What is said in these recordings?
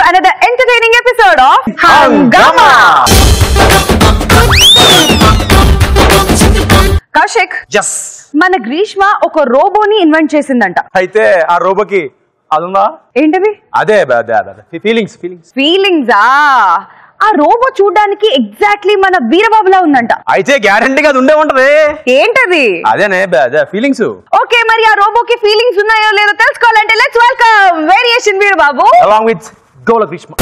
another entertaining episode of Hangama. Kaushik. Yes. మన గ్రీష్మ ఒక రోబోని invent చేసిందంట. అయితే ఆ రోబోకి అదుందా? ఏంటిది? అదే ఫీలింగ్స్. ఆ రోబో చూడడానికి ఎగ్జాక్ట్లీ మన వీరబాబులా ఉందంట. అయితే గ్యారంటీగా అది ఉండే ఉంటది. ఏంటది? అదేనే ఫీలింగ్స్. ఓకే, మరి ఆ రోబోకి ఫీలింగ్స్ ఉన్నాయో లేదో తెలుసుకోవాలంటే let's welcome variation Veerababu along with గోల గ్రీష్మ.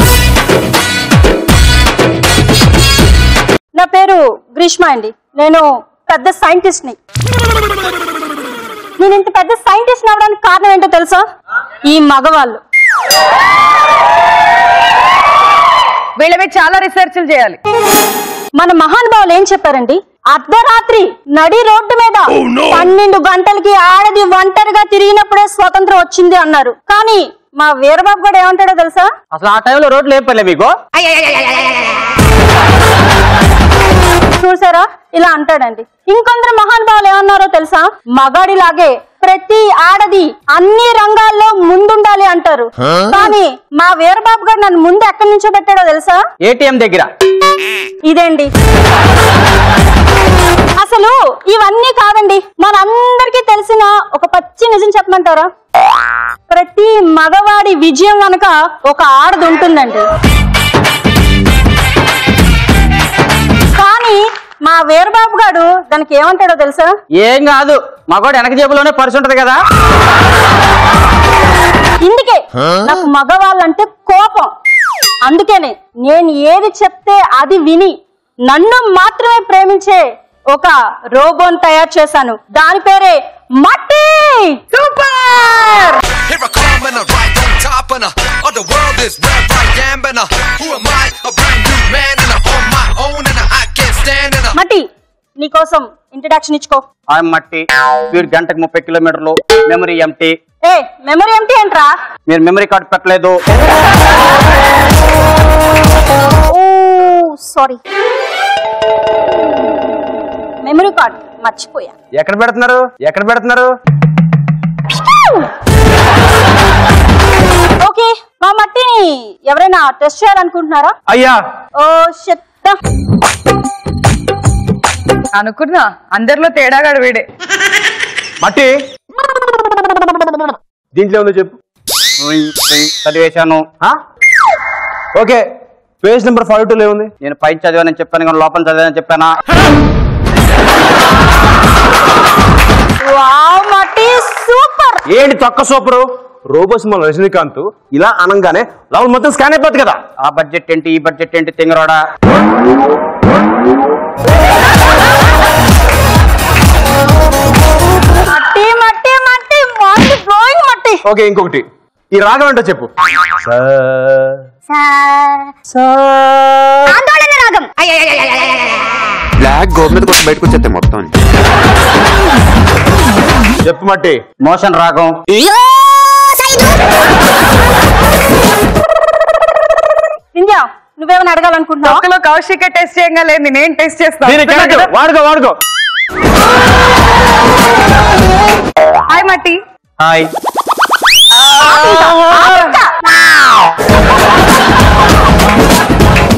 నా పేరు గ్రీష్మ అండి. నేను పెద్ద సైంటిస్ట్ ని. నేను ఇంత పెద్ద సైంటిస్ట్ అవడానికి కారణం ఏంటో తెలుసా? ఈ మగవాళ్ళు. వీళ్ళ మీద చాలా రీసెర్చ్లు చేయాలి. మన మహానుభావులు ఏం చెప్పారండి? అర్ధరాత్రి నడి రోడ్డు మీద 12 గంటలకి ఆడది ఒంటరిగా తిరిగినప్పుడే స్వతంత్రం వచ్చింది అన్నారు. కానీ మా వీరబాబు కూడా ఏమంటాడో తెలుసా? అసలు ఆ టైంలో రోడ్లు ఏం పర్లే మీకు. చూసారా, ఇలా అంటాడండి. ఇంకొందరు మహానుభావులు ఏమన్నారో తెలుసా? మగాడిలాగే ప్రతి ఆడది అన్ని రంగాల్లో ముందుండాలి అంటారు. కానీ మా వీరబాబు గారు నన్ను ముందు ఎక్కడి నుంచో పెట్టాడో తెలుసా? ఏటీఎం దగ్గర. ఇదేండి. అసలు ఇవన్నీ కాదండి, మనందరికీ తెలిసిన ఒక పచ్చి నిజం చెప్పమంటారా? ప్రతి మగవాడి విజయం వెనక ఒక ఆడది ఉంటుందండి. కానీ మా వీరబాబు గారు దానికి ఏమంటాడో తెలుసా? ఏం కాదు, మగవాడు వెనక జేబులోనే పర్సు ఉంటది కదా. ఇందుకే నాకు మగవాళ్ళంటే కోపం. అందుకనే నేను ఏది చెప్తే అది విని నన్ను మాత్రమే ప్రేమించే ఒక రోబోని తయారు చేశాను. దాని పేరే మట్టి. సూపర్. మట్టి, నీకోసం ఇంట్రడక్షన్ ఇచ్చుకో. మట్టి స్పీడ్ గంటకు 30 కిలోమీటర్లు. Memory empty. ఏ మెమరీ ఎంటీ ఏంట్రా? మీరు మెమరీ కార్డు పెట్టలేదు. సారీ, మెమరీ కార్డ్ మర్చిపోయా. ఎక్కడ పెడుతున్నారు? ఓకే, మా మట్టిని ఎవరైనా టెస్ట్ చేయాలనుకుంటున్నారా? అయ్యా, ఓ షిట్. అనుకున్నా అందరిలో తేడాగాడు వీడే. మట్టి దీంట్లో ఉందో చెప్పు. చదివేశాను. ఓకే, పేజ్ నెంబర్ 52 ఏముంది? నేను పైన చదివానని చెప్పాను కానీ లోపల చదివానని చెప్పానా? వావ్ మట్టి, సూపర్. ఏంటి తొక్క సూపరు? రోబో సినిమాలో రజనీకాంత్ ఇలా అనంగానే లోపల మొత్తం స్కాన్ అయిపోతుంది కదా. ఆ బడ్జెట్ ఏంటి, ఈ బడ్జెట్ ఏంటి, తింగరోడా. మట్టి మట్టి మట్టి మైండ్ బ్లోయింగ్ మట్టి. ఓకే, ఇంకొకటి ఈ రాగం ఏంటో చెప్పు. ఆందోళన రాగం. బ్లాక్ గోల్ మీద కొంచెం బయటకు వచ్చేస్తే మొత్తం. చెప్పు మట్టి. మోషన్ రాగం. వింధ్యా, నువ్వేమైనా అడగాలనుకుంటున్నావా? ఒక్కలో కౌశిక టెస్ట్ చేయంగా లేదు, నేను టెస్ట్ చేస్తాను. వాడుకో. హాయ్ మట్టి. హాయ్.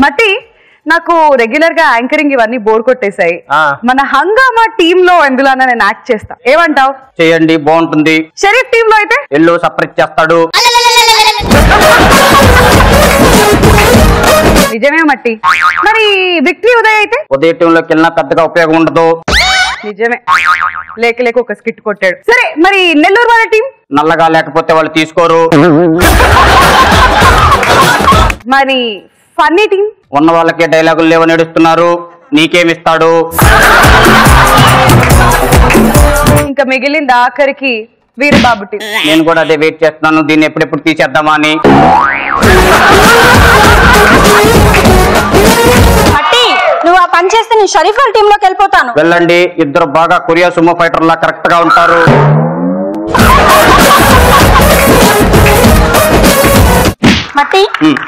మట్టి, నాకు రెగ్యులర్ గా యాంకరింగ్ ఇవన్నీ బోర్ కొట్టేశాయి. ఆ. మన హంగామా టీమ్ లో ఎందులోనా నేను యాక్ట్ చేస్తా, ఏమంటావు? చేయండి, బాగుంటుంది. షరీఫ్ టీమ్ లో అయితే ఎల్లు సపరేట్ చేస్తాడు. నిజమే మట్టి. మరి విక్టరీ ఉదయ్ అయితే? ఉదయ టీంలోకి వెళ్ళినా పెద్దగా ఉపయోగం ఉండదు. నిజమే, లేక ఒక స్కిట్ కొట్టాడు. సరే, మరి నెల్లూరు వాళ్ళ టీం? నల్లగా లేకపోతే వాళ్ళు తీసుకోరు. మరి ఫన్నీ టీం? ఉన్న వాళ్ళకే డైలాగులు లేవని ఏడుస్తున్నారు, నీకేమిస్తాడు? ఇంకా మిగిలింది ఆఖరికి వీరబాబు టీం. నేను కూడా అదే వెయిట్ చేస్తున్నాను, దీన్ని ఎప్పుడెప్పుడు తీసేద్దామా అని. మట్టి, నువ్వు ఆ పని చేస్తే నేను షరీఫ్ వాళ్ళ టీమ్ లోకి వెళ్ళిపోతాను. వెళ్ళండి, ఇద్దరు బాగా కొరియా సుమో ఫైటర్ లా కరెక్ట్ గా ఉంటారు. మట్టి,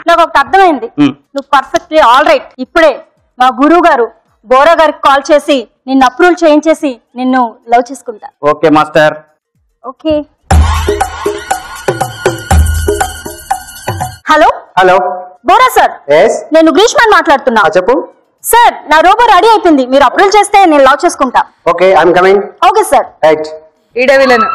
నాకు ఒకటి అర్థమైంది. నువ్వు పర్ఫెక్ట్లీ ఆల్ రైట్. ఇప్పుడే మా గురువు గారు బోరా గారికి కాల్ చేసి నిన్ను అప్రూవల్ చేయించేసి నిన్ను లవ్ చేసుకుంటా. Okay master. Okay. Hello, hello Bora sir, yes నేను గ్రీష్మాన్ మాట్లాడుతున్నా. చెప్పు. సార్, నా రోబో రెడీ అయిపోయింది. మీరు అప్రూవల్ చేస్తే నేను లవ్ చేసుకుంటా. Okay, I'm coming. Okay sir. Right. ఈడే విలను.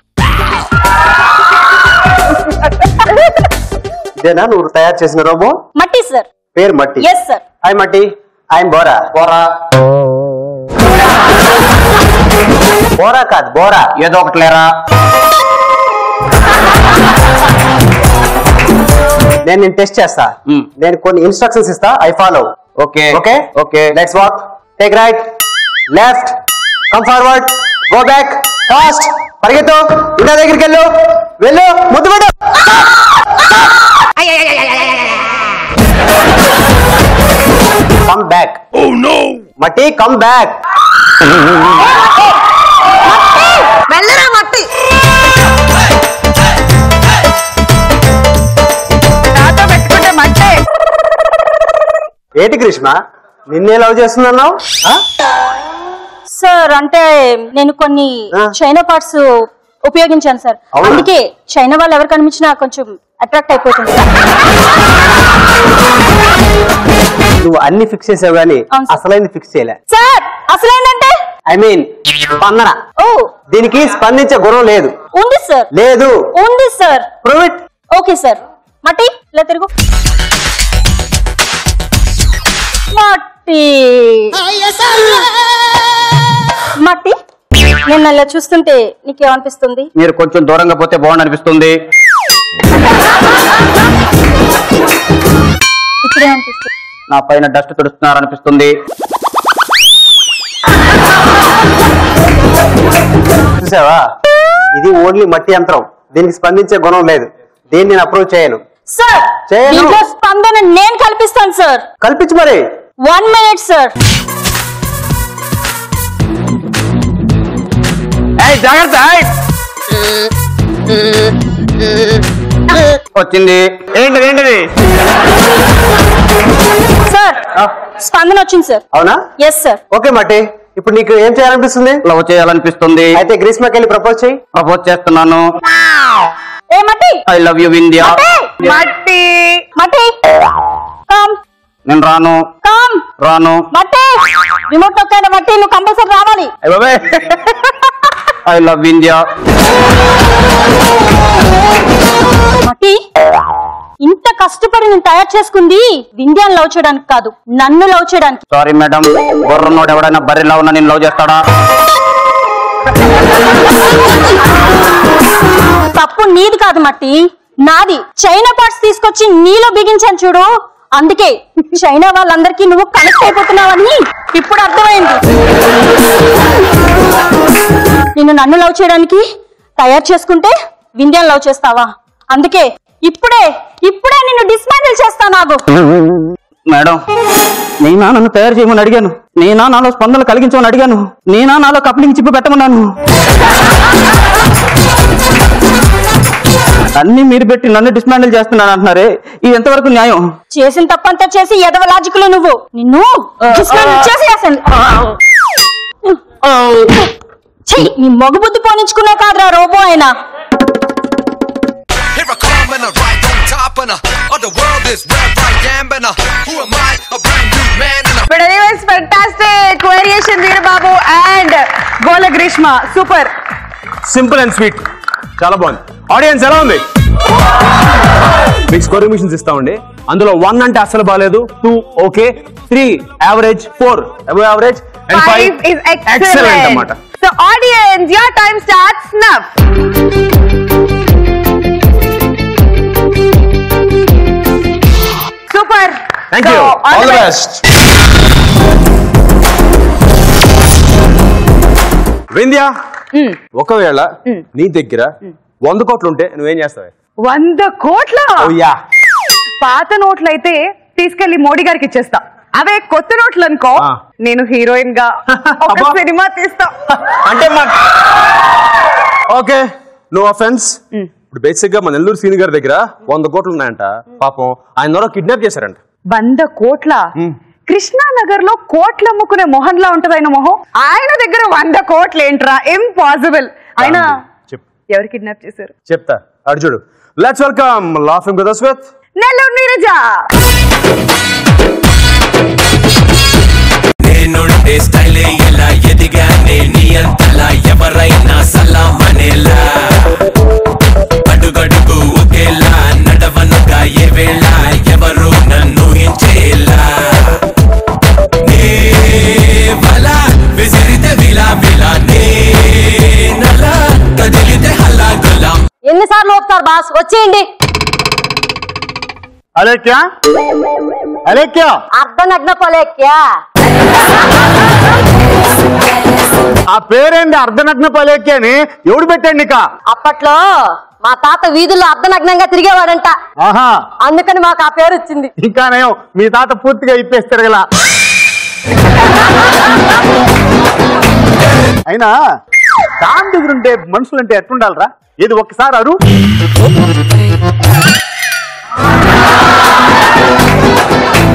ఇదేనా నువ్వు తయారు చేసిన రోబో? మట్టి సార్. పేరు Matti? Yes sir. Hi Matti, I'm Bora. Bora Bora కాదు, బోరా. ఏదో ఒకటి లేరా. నేను టెస్ట్ చేస్తా. నేను కొన్ని ఇన్స్ట్రక్షన్స్ ఇస్తా, I follow. Okay okay okay. Let's walk. Take right, left, come forward, go back, fast. పరిగెత్తు, ఇంటి దగ్గరికి వెళ్ళు, వెళ్ళు, ముద్దు పెట్టు. Come back. మట్టి, కమ్ బ్యాక్. వెళ్ళరా మట్టి. నాతో పెట్టుకుంటే మట్టే. ఏంటి గ్రీష్మ, నిన్నే లవ్ చేస్తున్నావు? సార్, అంటే నేను కొన్ని చైనా పార్ట్స్ ఉపయోగించాను సార్. అవునా? అందుకే చైనా వాళ్ళు ఎవరు కనిపించినా కొంచెం అట్రాక్ట్ అయిపోతుంది. నువ్వు అన్ని ఫిక్స్ చేసావు గానీ అవును సార్. అసలైంది ఫిక్స్ చేయలే. సార్, అసలేంటంటే ఐ మీన్ స్పందన. ఓ, దీనికి స్పందించే గుణం లేదు. ఉంది సార్. లేదు. ఉంది sir. Prove it. Okay sir. మట్టి, ఇలా తిరుగు. మట్టి మట్టి, నేను అలా చూస్తుంటే నీకేమనిపిస్తుంది? మీరు కొంచెం దూరంగా పోతే బాగుంది అనిపిస్తుంది. ఇప్పుడేమనిపిస్తుంది? నా పైన డస్ట్ తుడుస్తున్నారనిపిస్తుంది. చూసావా, ఇది ఓన్లీ మట్టి యంత్రం. దీనికి స్పందించే గుణం లేదు. దీన్ని నేను అప్రూవ్ చేయను. సార్, చేయను. దీంట్లో స్పందన నేను కల్పిస్తాను సార్. కల్పించు మరి. 1 minute సార్. జాగ్రత్త. వచ్చింది. ఏంటిది ఏంటిది? సార్, స్పందన వచ్చింది సార్. అవునా? Yes sir. ఓకే మట్టి, ఇప్పుడు నీకు ఏం చేయాలనిపిస్తుంది? లవ్ చేయాలనిపిస్తుంది. అయితే గ్రీష్మకి వెళ్ళి ప్రపోజ్ చేయి. ప్రపోజ్ చేస్తున్నాను. ఏ మట్టి, ఐ లవ్ యూ వింధ్యా. మట్టి. మట్టి, కమ్. నేను రాను. కమ్. రాను. మట్టి, రిమోట్ నొక్కాను. మట్టి, నువ్వు కంపల్సరీ రావాలి. I love Vindhya. మట్టి, ఇంత కష్టపడి నేను తయారు చేసుకుంది వింధ్యాన్ని లవ్ చేయడానికి కాదు, నన్ను లవ్ చేయడానికి. సారీ మేడం, బొర్రనోడు ఎవడైనా బర్రెలా ఉన్నా నేను లవ్ చేస్తాడా? తప్పు నీది కాదు మట్టి, నాది. చైనా పార్ట్స్ తీసుకొచ్చి నీలో బిగించాను చూడు, అందుకే చైనా వాళ్ళందరికీ నువ్వు కనెక్ట్ అయిపోతున్నావని ఇప్పుడు అర్థమైంది. నిన్ను నన్ను లవ్ చేయడానికి తయారు చేసుకుంటే వింధ్యాన్ని లవ్ చేస్తావా? అందుకే ఇప్పుడే నిన్ను డిస్మాంటిల్ చేస్తా. నాకు మేడం, నేనా నన్ను తయారు చేయమని అడిగాను? నేనా నాలో స్పందనలు కలిగించమని అడిగాను? నేనా నాలో కప్లింగ్ చిప్పు పెట్టమన్నాను? అన్ని మీరు పెట్టి నన్ను డిస్మాంటిల్ చేస్తున్నాను అంటున్నారే, ఇది ఎంతవరకు న్యాయం? చేసిన తప్పంతా చేసి ఎదవ లాజిక్లు నువ్వు. నిన్ను డిస్మాంటిల్ చేసేసాను. నీ మగ బుద్ధి పోనించుకున్నా కాదురా రోబో అయినా. But anyways, fantastic variation, Veer Babu and Gola Grishma. Super. Simple and sweet, చాలా బాగుంది. ఆడియన్స్ ఎలా ఉంది? మీకు స్కోరింగ్ మిషన్స్ ఇస్తామండి. అందులో 1 అంటే అసలు బాగాలేదు, 2 okay, 3 average, 4 above average and 5 is excellent అన్నమాట. So audience, your time starts now. Super. Thank you. All the best. Vindhya, ఒకవేళ నీ దగ్గర 100 కోట్లు ఉంటే నువ్వేం చేస్తావు? 100 కోట్ల? యా. పాత నోట్లయితే తీసుకెళ్లి మోడీ గారికి ఇచ్చేస్తా. అవే కొత్త నోట్లు అనుకో, నేను హీరోయిన్ గా ఒక సినిమా తీస్తా. అంటే ఓకే, నో అఫెన్స్. ఇప్పుడు బేసిక్ గా మన నెల్లూరు సీని గారి దగ్గర 100 కోట్లు ఉన్నాయంట. పాపం ఆయన ఎవరో కిడ్నాప్ చేశారంట. 100 కోట్ల? కృష్ణానగర్ లో కోట్లు అమ్ముకునే మొహన్ లా ఉంటది ఆయన మొహం. ఆయన దగ్గర 100 కోట్లు ఏంట్రా? ఇంపాసిబుల్. ఆయన ఎవరు కిడ్నాప్ చేశారు? చెప్తా, అడు చూడు. Let's welcome laughing brothers with Nellore Neeraja. నేనుంటే స్టైలే ఎలా ఎదిగానే నీ అంతలా ఎవరైనా సలామనేలా అడుగడుగు ఒకేలా నడవనుగా ఏ వేళ ఎవరు నన్ను హించేలా నే వలా విసిరితే విలా విలా నే నలా కదిలితే హల్లా గులా. ఎన్నిసార్లు ఒప్పుతారు బాస్, వచ్చేయండి. అలేక్యా అలేక్యా అర్ధనగ్న పలేక్యా. ఆ పేరేంది అర్ధనగ్న పలేక్య అని ఎవడు పెట్టండి నీక? అప్పట్లో మా తాత వీధుల్లో అర్ధనగ్నంగా తిరిగేవాడంట, ఆహా అందుకని మాకు ఆ పేరు వచ్చింది. ఇంకానేమో మీ తాత పూర్తిగా ఇప్పేసి తిరగలా. అయినా దాని దగ్గర ఉంటే మనుషులంటే ఎట్లుండాలరా? ఏది ఒక్కసారి అరు.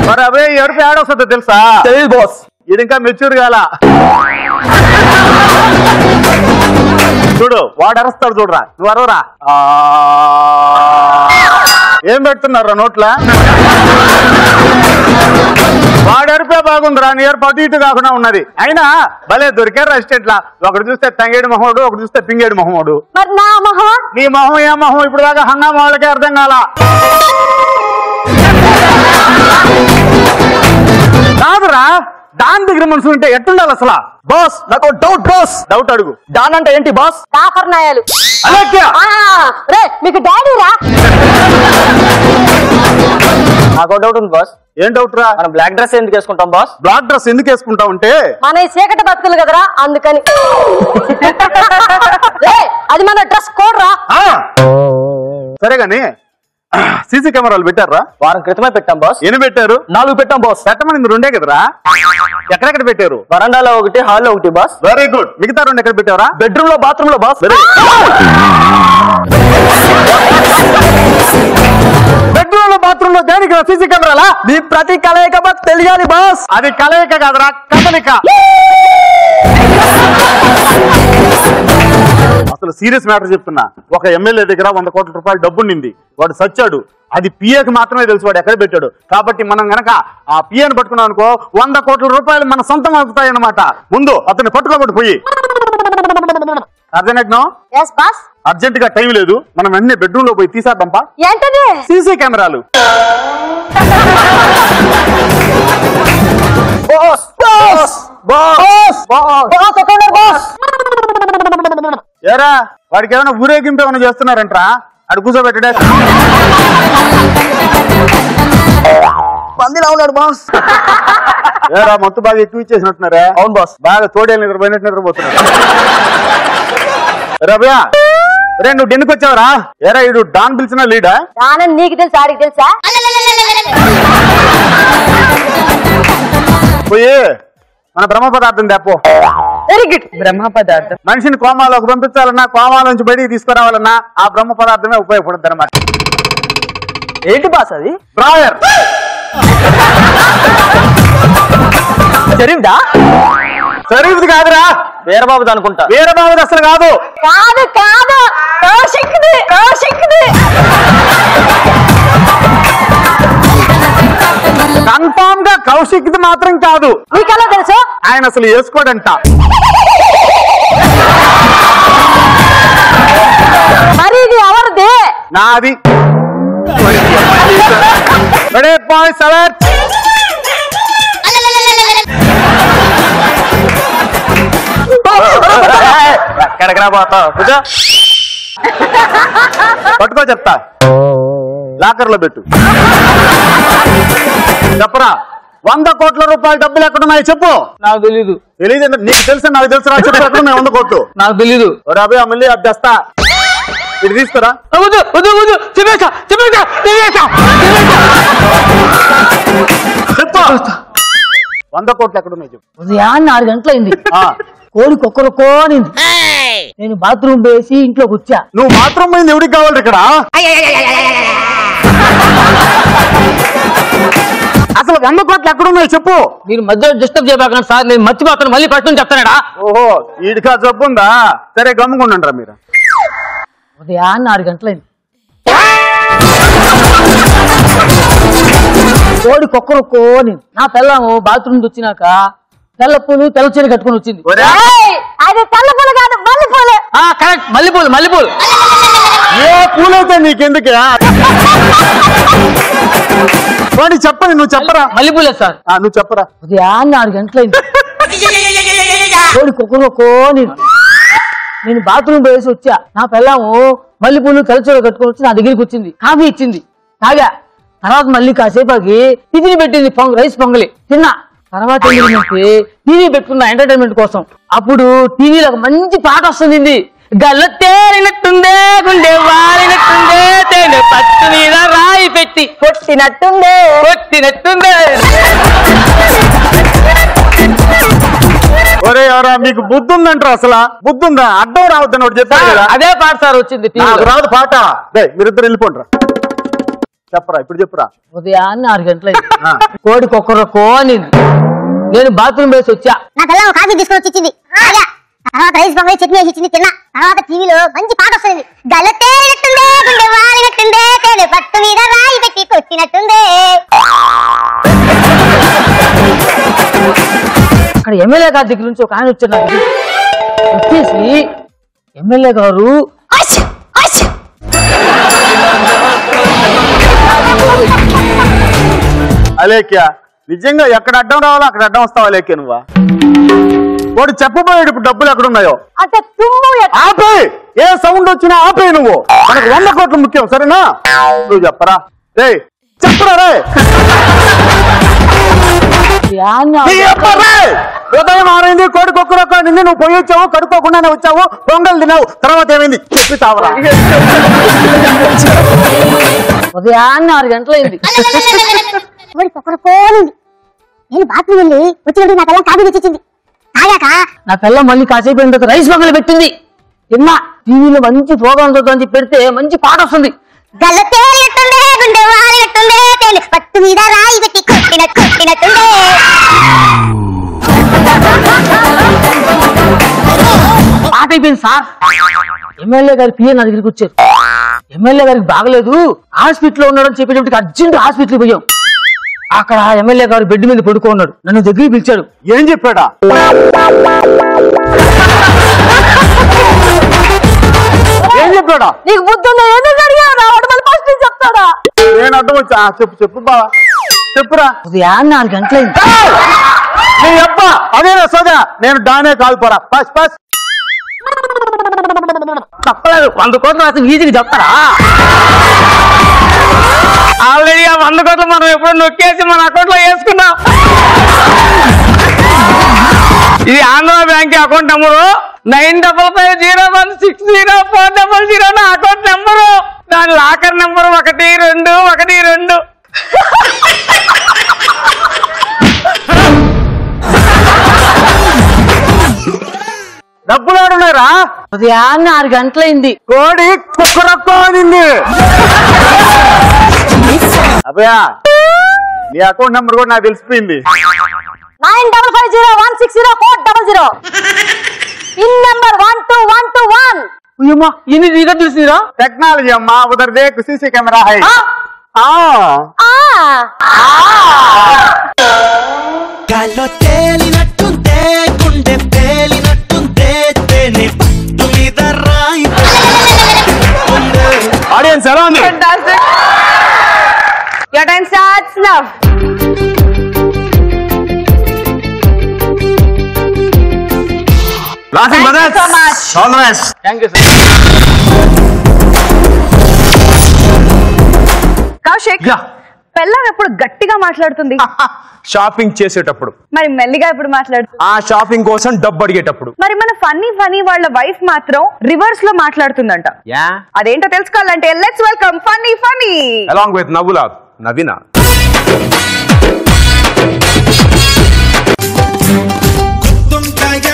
మరి అవే ఎవరికి ఆడొస్తుందో తెలుసా? తెలియదు బాస్. ఇది ఇంకా మెచ్యూర్ కాల. చూడు వాడు అరుస్తాడు చూడరా, నువ్వు అరవరా. ఏం పెడుతున్నారా నోట్ల? వాడు అరిపే బాగుందిరా, నీ అరుపు అటు ఇటు కాకుండా ఉన్నది. అయినా భలే దొరికారు రెస్టెంట్ లా. ఒకటి చూస్తే తంగేడు మొహముడు, ఒకటి చూస్తే పింగేడు మొహముడు. మరి నా మొహం? నీ మొహం ఏ మొహం ఇప్పుడు దాకా హంగామా వాళ్ళకే అర్థం కాల. కాదురా, దాని దగ్గర మనుషులు ఉంటే ఎట్టుండాలి అసలు? బాస్ నాకు డౌట్. బాస్ డౌట్ అడుగు. దాని అంటే ఏంటి బాస్? దాపర్నాయాలు. రే మీకు డాడీ రా. నాకు డౌట్ ఉంది బాస్. ఏం డౌట్ రా? మనం బ్లాక్ డ్రెస్ ఎందుకు వేసుకుంటాం బాస్? బ్లాక్ డ్రెస్ ఎందుకు వేసుకుంటాం అంటే మన ఈ చీకటి బతుకులు కదరా, అందుకని. అది మన డ్రెస్ కోడ్ రా. సరే గాని సీసీ కెమెరాలు పెట్టారా? వారం క్రితమే పెట్టాం బాస్. ఎన్ని పెట్టారు? 4 పెట్టాం బాస్. పెట్టమని 2 కదరా? ఎక్కడెక్కడ పెట్టారు? వరండాలో 1, హాల్లో 1 బాస్. Very good. మిగతా 2 ఎక్కడ పెట్టారా? బెడ్రూమ్ లో, బాత్రూమ్ లో బాస్. బెడ్రూమ్ లో, బాత్రూమ్ లో దేనికి సీసీ కెమెరాలా? మీ ప్రతి కలయిక మాకు తెలియాలి బాస్. అది కలయిక కాదురా, కదలిక. అసలు సీరియస్ మ్యాటర్ చెప్తున్నా. ఒక ఎమ్మెల్యే దగ్గర 100 కోట్ల రూపాయలు డబ్బుండింది. వాడు సచ్చాడు. అది పిఏకి మాత్రమే తెలుసు వాడు ఎక్కడ పెట్టాడు. కాబట్టి మనం గనక ఆ పిఏని పట్టుకున్నాం అనుకో 100 కోట్ల రూపాయలు మన సొంతం అవుతాయి అన్నమాట. ముందు అతన్ని పట్టుకోబట్టి పోయి. అర్జెంట్ అర్జెంట్ గా టైం లేదు, మనం వెంటనే బెడ్రూమ్ లో పోయి తీసేద్దాంపా. ఏంటది? సీసీ కెమెరాలు. ఏరా వాడికి ఏమైనా ఊరేగింపు ఏమైనా చేస్తున్నారంట్రా? అడు కూర్చోబెట్టడే. పందిలా ఉన్నాడు బాస్. ఏరా మొత్తం బాగా ఎక్కువ ఇచ్చేసినట్టున్నారా? అవును బాస్. బాగా తోడేళ్ళు నిద్రపోయినట్టు నిద్రపోతున్నారు. రవ్యా రే నువ్వు డెన్నుకు వచ్చావరా? ఏరా ఇడు డాన్ పిలిచిన లీడా? దానని నీకు తెలుసా, ఆడికి తెలుసా? పోయి మన బ్రహ్మ పదార్థం తేపో. Very good. బ్రహ్మ పదార్థం మనిషిని కోమాలోకి పంపించాలన్నా, కోమాలోంచి బయటికి తీసుకురావాలన్నా ఆ బ్రహ్మ పదార్థమే ఉపయోగపడుతుంది అన్నమాట. ఏంటి బాస్ అది? డ్రాయర్. జరిగిందా? సరిగ్ది కాదురా, వీరబాబుది అనుకుంటా. వీరబాబుది అసలు కాదు. కాదు కాదు, కౌశిక్ది. కన్ఫామ్ గా కౌశిక్ది మాత్రం కాదు. నీకెలా తెలుసు? ఆయన అసలు వేసుకోడంట. మరి ఇది ఎవరిది? నాది. Point select. ఎక్కడికరా పోతావు? పట్టుకో చెప్తా. లాకర్ లో పెట్టు. చెప్పరా 100 కోట్ల రూపాయల డబ్బులు ఎక్కడున్నాయి చెప్పు. నాకు తెలీదు. తెలీదు నీకు తెలుసు, నాకు తెలుసు రా. చెప్పు ఎక్కడున్నాయి 100 కోట్లు? నాకు తెలీదు. అభి మళ్ళీ అది తెస్తా. ఇది తీసుకురా. చెప్పు 100 కోట్లు ఎక్కడున్నాయి చెప్పు. ఉదయాన్నే 6 గంటలైంది. కోడి కొక్కరుకోనింది. నేను బాత్రూమ్ వేసి ఇంట్లోకి వచ్చా. నువ్వు బాత్రూమ్ పోయింది ఎవరికి కావాలి ఇక్కడ? అసలు 100 కోట్లు ఎక్కడున్నాయి చెప్పు. మీరు మధ్యలో డిస్టర్బ్ చేయబాకండి సార్, నేను మర్చిపోతాను. మళ్ళీ ఫస్ట్ నుంచి చెప్తానడా? ఓహో ఈడికా జబ్బుందా? సరే గమ్ముకుండండి రా మీరు. ఉదయాన్నే 6 గంటలైంది. కోడి కొక్కరొక్కోని నా పిల్లము బాత్రూమ్ వచ్చినాక తెల్ల పూలు తెల్ల చీర కట్టుకుని వచ్చింది. అది తెల్ల పూలు కాదు మల్లెపూలు. కరెక్ట్, మల్లెపూలు మల్లెపూలు. ఏ పూలైతే నీకెందుకు? వాడి చెప్పని, నువ్వు చెప్పరా? మల్లెపూలే సార్. నువ్వు చెప్పరా? ఉదయాన్నే 6 గంటలైంది. కోడి కొక్కరొక్కోని నేను బాత్రూమ్ పోయేసి వచ్చా. నా పిల్లము మల్లెపూలు తెల్లచీర కట్టుకుని వచ్చి నా దగ్గరికి వచ్చింది. కాఫీ ఇచ్చింది, తాగా. తర్వాత మళ్ళీ కాసేపాకి టిఫిన్ పెట్టింది, రైస్ పొంగలి తిన్నా. తర్వాత టీవీ పెట్టుకున్నా ఎంటర్టైన్మెంట్ కోసం. అప్పుడు టీవీలో ఒక మంచి పాట వస్తుంది. గల్లు తేలినట్టుందే, గుండె వాలినట్టుందే, తేనె పట్టు మీద రాయి పెట్టి కొట్టినట్టుందే కొట్టినట్టుందే. ఒరే ఎవరా మీకు బుద్ధి ఉందంటారు? అసలు బుద్ధి ఉందా? అడ్డం రావద్దని ఒకటి చెప్పారు కదా. అదే పాట సార్ వచ్చింది. రాదు పాట. మీరిద్దరు వెళ్ళిపోండి. చెప్పరా, ఇప్పుడు చెప్పురా. ఉదయాన్నే 6 గంటలైంది. కోడి కొక్కరొక్కో అనింది. నేను బాత్రూమ్ వేసి వచ్చా. నా పిల్లలు కాఫీ తీసుకొని వచ్చి ఇచ్చింది, తాగా. తర్వాత రైస్ పొంగలి చట్నీ వేసి ఇచ్చింది, తిన్నా. తర్వాత టీవీలో మంచి పాట వస్తుంది. గల్లు తేలినట్టుందే, గుండె వాలినట్టుందే, తేనె పట్టు మీద రాయి పెట్టి కొట్టినట్టుందే. అక్కడ ఎమ్మెల్యే గారి దగ్గర నుంచి ఒక ఆయన వచ్చాడు. వచ్చేసి ఎమ్మెల్యే గారు అలేఖ్య, నిజంగా ఎక్కడ అడ్డం రావాలో అక్కడ అడ్డం వస్తావు అలేఖ్య. నువ్వా వాడు చెప్పబోయేది ఇప్పుడు డబ్బులు ఎక్కడున్నాయో అంటే తుమ్ము ఆపే. ఏ సౌండ్ వచ్చినా ఆపే. నువ్వు మనకు 100 కోట్లు ముఖ్యం, సరేనా? నువ్వు చెప్పరా రే, చెప్పరా రే. ఉదయం 6 కోడి కొక్కరొక్క నిన్ను నువ్వు పోయి వచ్చావు, కడుక్కోకుండానే వచ్చావు, పొంగల్ తిన్నావు. తర్వాత ఏమైంది చెప్పి తావరా. ఉదయాన్నే 6 గంటలైంది. కోడి కొక్కరొక్కోనింది. నేను బాత్రూమ్ వెళ్ళి వచ్చినప్పుడు నా పిల్లలు కాఫీ తెచ్చిచ్చింది, తాగాక. నా పిల్ల మళ్ళీ కాసేపు అయిన తర్వాత రైస్ పొంగలి పెట్టింది, తిన్నా. టీవీలో మంచి ప్రోగ్రామ్ చూద్దామని పెడితే మంచి పాట వస్తుంది. గల్లు తేలినట్టుందే, గుండె వాలినట్టుందే, తేనె పట్టు మీద రాయి పెట్టి కొట్టినట్టుందే. పాట అయిపోయింది సార్. ఎమ్మెల్యే గారి పిఏ నా దగ్గరికి వచ్చారు. ఎమ్మెల్యే గారికి బాగలేదు, హాస్పిటల్లో ఉన్నాడని చెప్పేటప్పటికి అర్జెంట్ హాస్పిటల్కి పోయాం. అక్కడ ఎమ్మెల్యే గారు బెడ్ మీద పడుకున్నాడు. నన్ను దగ్గరికి పిలిచాడు. ఏం చెప్పాడా? ఏం చెప్పాడా? నీకు బుద్ధి ఉందా? ఎందుకు అడిగావు? ఫస్ట్ చెప్తాడా? నేను అడ్డం వచ్చా. చెప్పు చెప్పు బావా, చెప్పురా. ఉదయాన్నే 4 గంటలైంది. నీ అబ్బా అదేనా సోదా? నేను డానే కాదు పోరా. ఫస్ట్ ఫస్ట్ చెప్పలేదు. 100 కోట్లు రాసి ఈజీగా చెప్తారా? ఆల్రెడీ ఆ 100 కోట్లు మనం ఎప్పుడు నొక్కేసి మన అకౌంట్ లో వేసుకున్నాం. ఇది ఆంధ్ర బ్యాంక్ అకౌంట్ నెంబరు 9550160400 నా అకౌంట్ నెంబరు. దాని లాకర్ నెంబరు 1212. డబ్బులు ఆడున్నారా? ఉదయాన్నే 6 గంటలైంది. కోడి కుక్కరొక్కో అనింది. అబ్బయా నీ అకౌంట్ నెంబర్ కూడా నాకు తెలిసిపోయింది. 9550160400. Pin number 12121. అయ్యమ్మా, ఇన్ని నీగా తెలిసిందిరా? టెక్నాలజీ అమ్మా, ఉదర్ దేక్ సీసీ కెమెరా హై. గాల్లో తేలినట్టుందే, గుండె తేలినట్టుందే, తేనె పట్టు మీద రాయి. ఆడియన్స్ ఎలా ఉంది? Fantastic. Your time starts now. Thank you so much. All the best. Thank you sir. Kaushik, పెళ్ళాం ఎప్పుడు గట్టిగా మాట్లాడుతుంది, షాపింగ్ చేసేటప్పుడు. మరి మెల్లిగా ఎప్పుడు మాట్లాడుతుంది? ఆ షాపింగ్ కోసం డబ్బు అడిగేటప్పుడు. మరి మన ఫన్నీ వాళ్ళ వైఫ్ మాత్రం రివర్స్ లో మాట్లాడుతుందంట. అదేంటో తెలుసుకోవాలంటే let's welcome funny along with నవ్వులా నవీన. గుత్తుంకాయ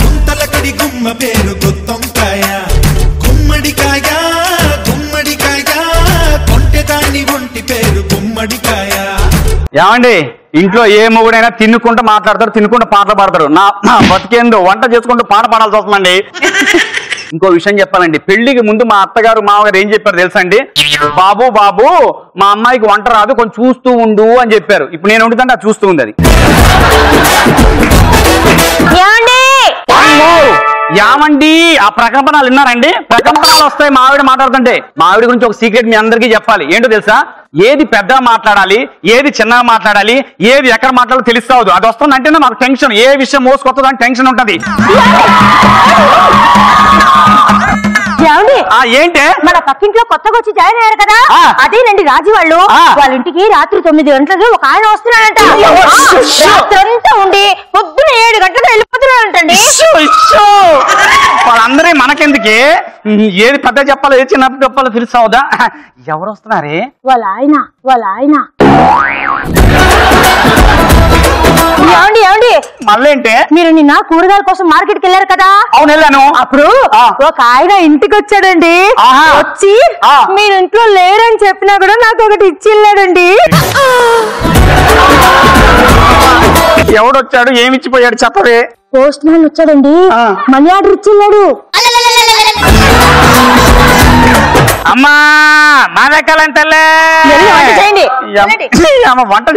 గుంతల కడి గుమ్మ పేరు గుత్తుంకాయ. గుమ్మడికాయ కొంటెదాని ఒంటి పేరు గుమ్మడికాయ. ఏమండి, ఇంట్లో ఏ మొగుడైనా తిన్నుకుంటూ మాట్లాడతారు, తిన్నుకుంటూ పాటలు పాడతారు. నా బతికేందో వంట చేసుకుంటూ పాట పాడాల్సి వస్తుందండి. ఇంకో విషయం చెప్పాలండి, పెళ్లికి ముందు మా అత్తగారు మామగారు ఏం చెప్పారు తెలుసా అండి? బాబు బాబు మా అమ్మాయికి వంట రాదు, కొంచెం చూస్తూ ఉండు అని చెప్పారు. ఇప్పుడు నేను వండుతుంటే అది చూస్తూ ఉంది. అది యామండి ఆ ప్రకంపనలు విన్నారండి? ప్రకంపనలు వస్తాయి మా ఆవిడ మాట్లాడుతుంటే. మా ఆవిడ గురించి ఒక సీక్రెట్ మీ అందరికీ చెప్పాలి. ఏంటో తెలుసా? ఏది పెద్దగా మాట్లాడాలి, ఏది చిన్నగా మాట్లాడాలి, ఏది ఎక్కడ మాట్లాడాలో తెలుస్తావు. అది వస్తుందంటేనే మాకు టెన్షన్. ఏ విషయం మోసుకొస్తుందని టెన్షన్ ఉంటది. ఏంటే మన పక్కింట్లో కొత్తగా వచ్చి జాయిన్ అయ్యారు కదా, అదేనండి రాజు వాళ్ళు. వాళ్ళ ఇంటికి రాత్రి 9 గంటలకు ఒక ఆయన వస్తున్నాడంట. రాత్రంతా ఉండి పొద్దున 7 గంటలకు వెళ్ళిపోతున్నాడంటండి. వాళ్ళందరే మనకెందుకే? ఏది పెద్ద చెప్పాలో ఏది చిన్న చెప్పాలో తెలుస్తావుదా? ఎవరు వస్తున్నారే? వాళ్ళ ఆయన. ఏమండి మళ్ళీ ఏంటే? మీరు నిన్న కూరగాయల కోసం మార్కెట్కి వెళ్ళారు కదా? అవును వెళ్ళాను. అప్పుడు ఒక ఆయన ఇంటికి వచ్చాడండి. వచ్చి మీరు ఇంట్లో లేరని చెప్పినా కూడా నాకు ఒకటి ఇచ్చి వెళ్ళాడండి. ఎవడొచ్చాడు, ఏమిచ్చిపోయాడు చెప్పవే? పోస్ట్ మ్యాన్ వచ్చాడండి, మనీ ఆర్డర్ ఇచ్చి వెళ్ళాడు. అమ్మా మా లెక్కలంటలే వంట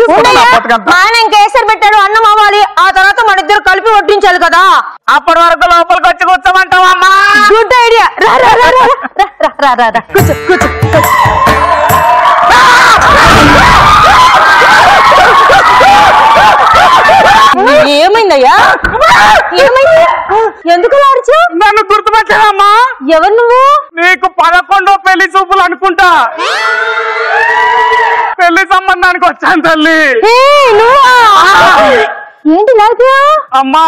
ఆయన కేసరి పెట్టాడు, అన్నం అవ్వాలి, ఆ తర్వాత మన ఇద్దరు కలిపి వడ్డించాలి కదా. అప్పటి వరకు లోపలికి వచ్చి కూర్చోమంటావా? అమ్మా గుడ్ ఐడియా. కూర్చో కూర్చో. ఏమైందయ్యా? ఏమైంది? ఎందుకు లాడ్చు? నన్ను గుర్తుపట్టావమ్మా? ఎవరు నువ్వు? నీకు 11వ పెళ్లి చూపులు అనుకుంటా. పెళ్లి సంబంధానికి వచ్చాను తల్లి. ఏంటి లాడ్చు? అమ్మా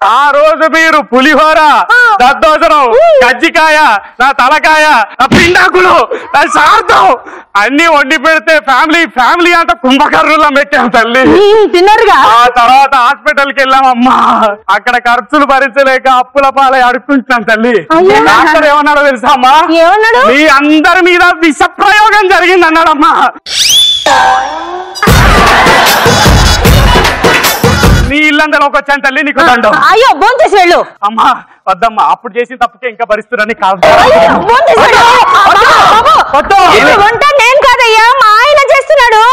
ఆ రోజు మీరు పులిహోర, దద్దోజనం, కజ్జికాయ, నా తలకాయ, నా పిండాకులు, నా శార్థం అన్ని వండి పెడితే ఫ్యామిలీ అంతా కుంభకర్రులా పెట్టాం తల్లి. తిన్నారుగా. ఆ తర్వాత హాస్పిటల్కి వెళ్ళామమ్మా. అక్కడ ఖర్చులు భరించలేక అప్పుల పాలై అడుక్కుంటున్నాం తల్లి. డాక్టర్ ఏమన్నాడో తెలుసా అమ్మా? ఏమన్నాడు? మీ అందరి మీద విష ప్రయోగం జరిగింది అన్నాడమ్మా. నీ ఇల్లందలోకి వచ్చాను తల్లి, నీకు దండం. అయ్యో భోంచేసి వెళ్ళు. అమ్మా వద్దమ్మా, అప్పుడు చేసిన తప్పుకే ఇంకా భరిస్తురని కాదు. వంట నేను కాదయ్యా, మా ఆయన చేస్తున్నాడు.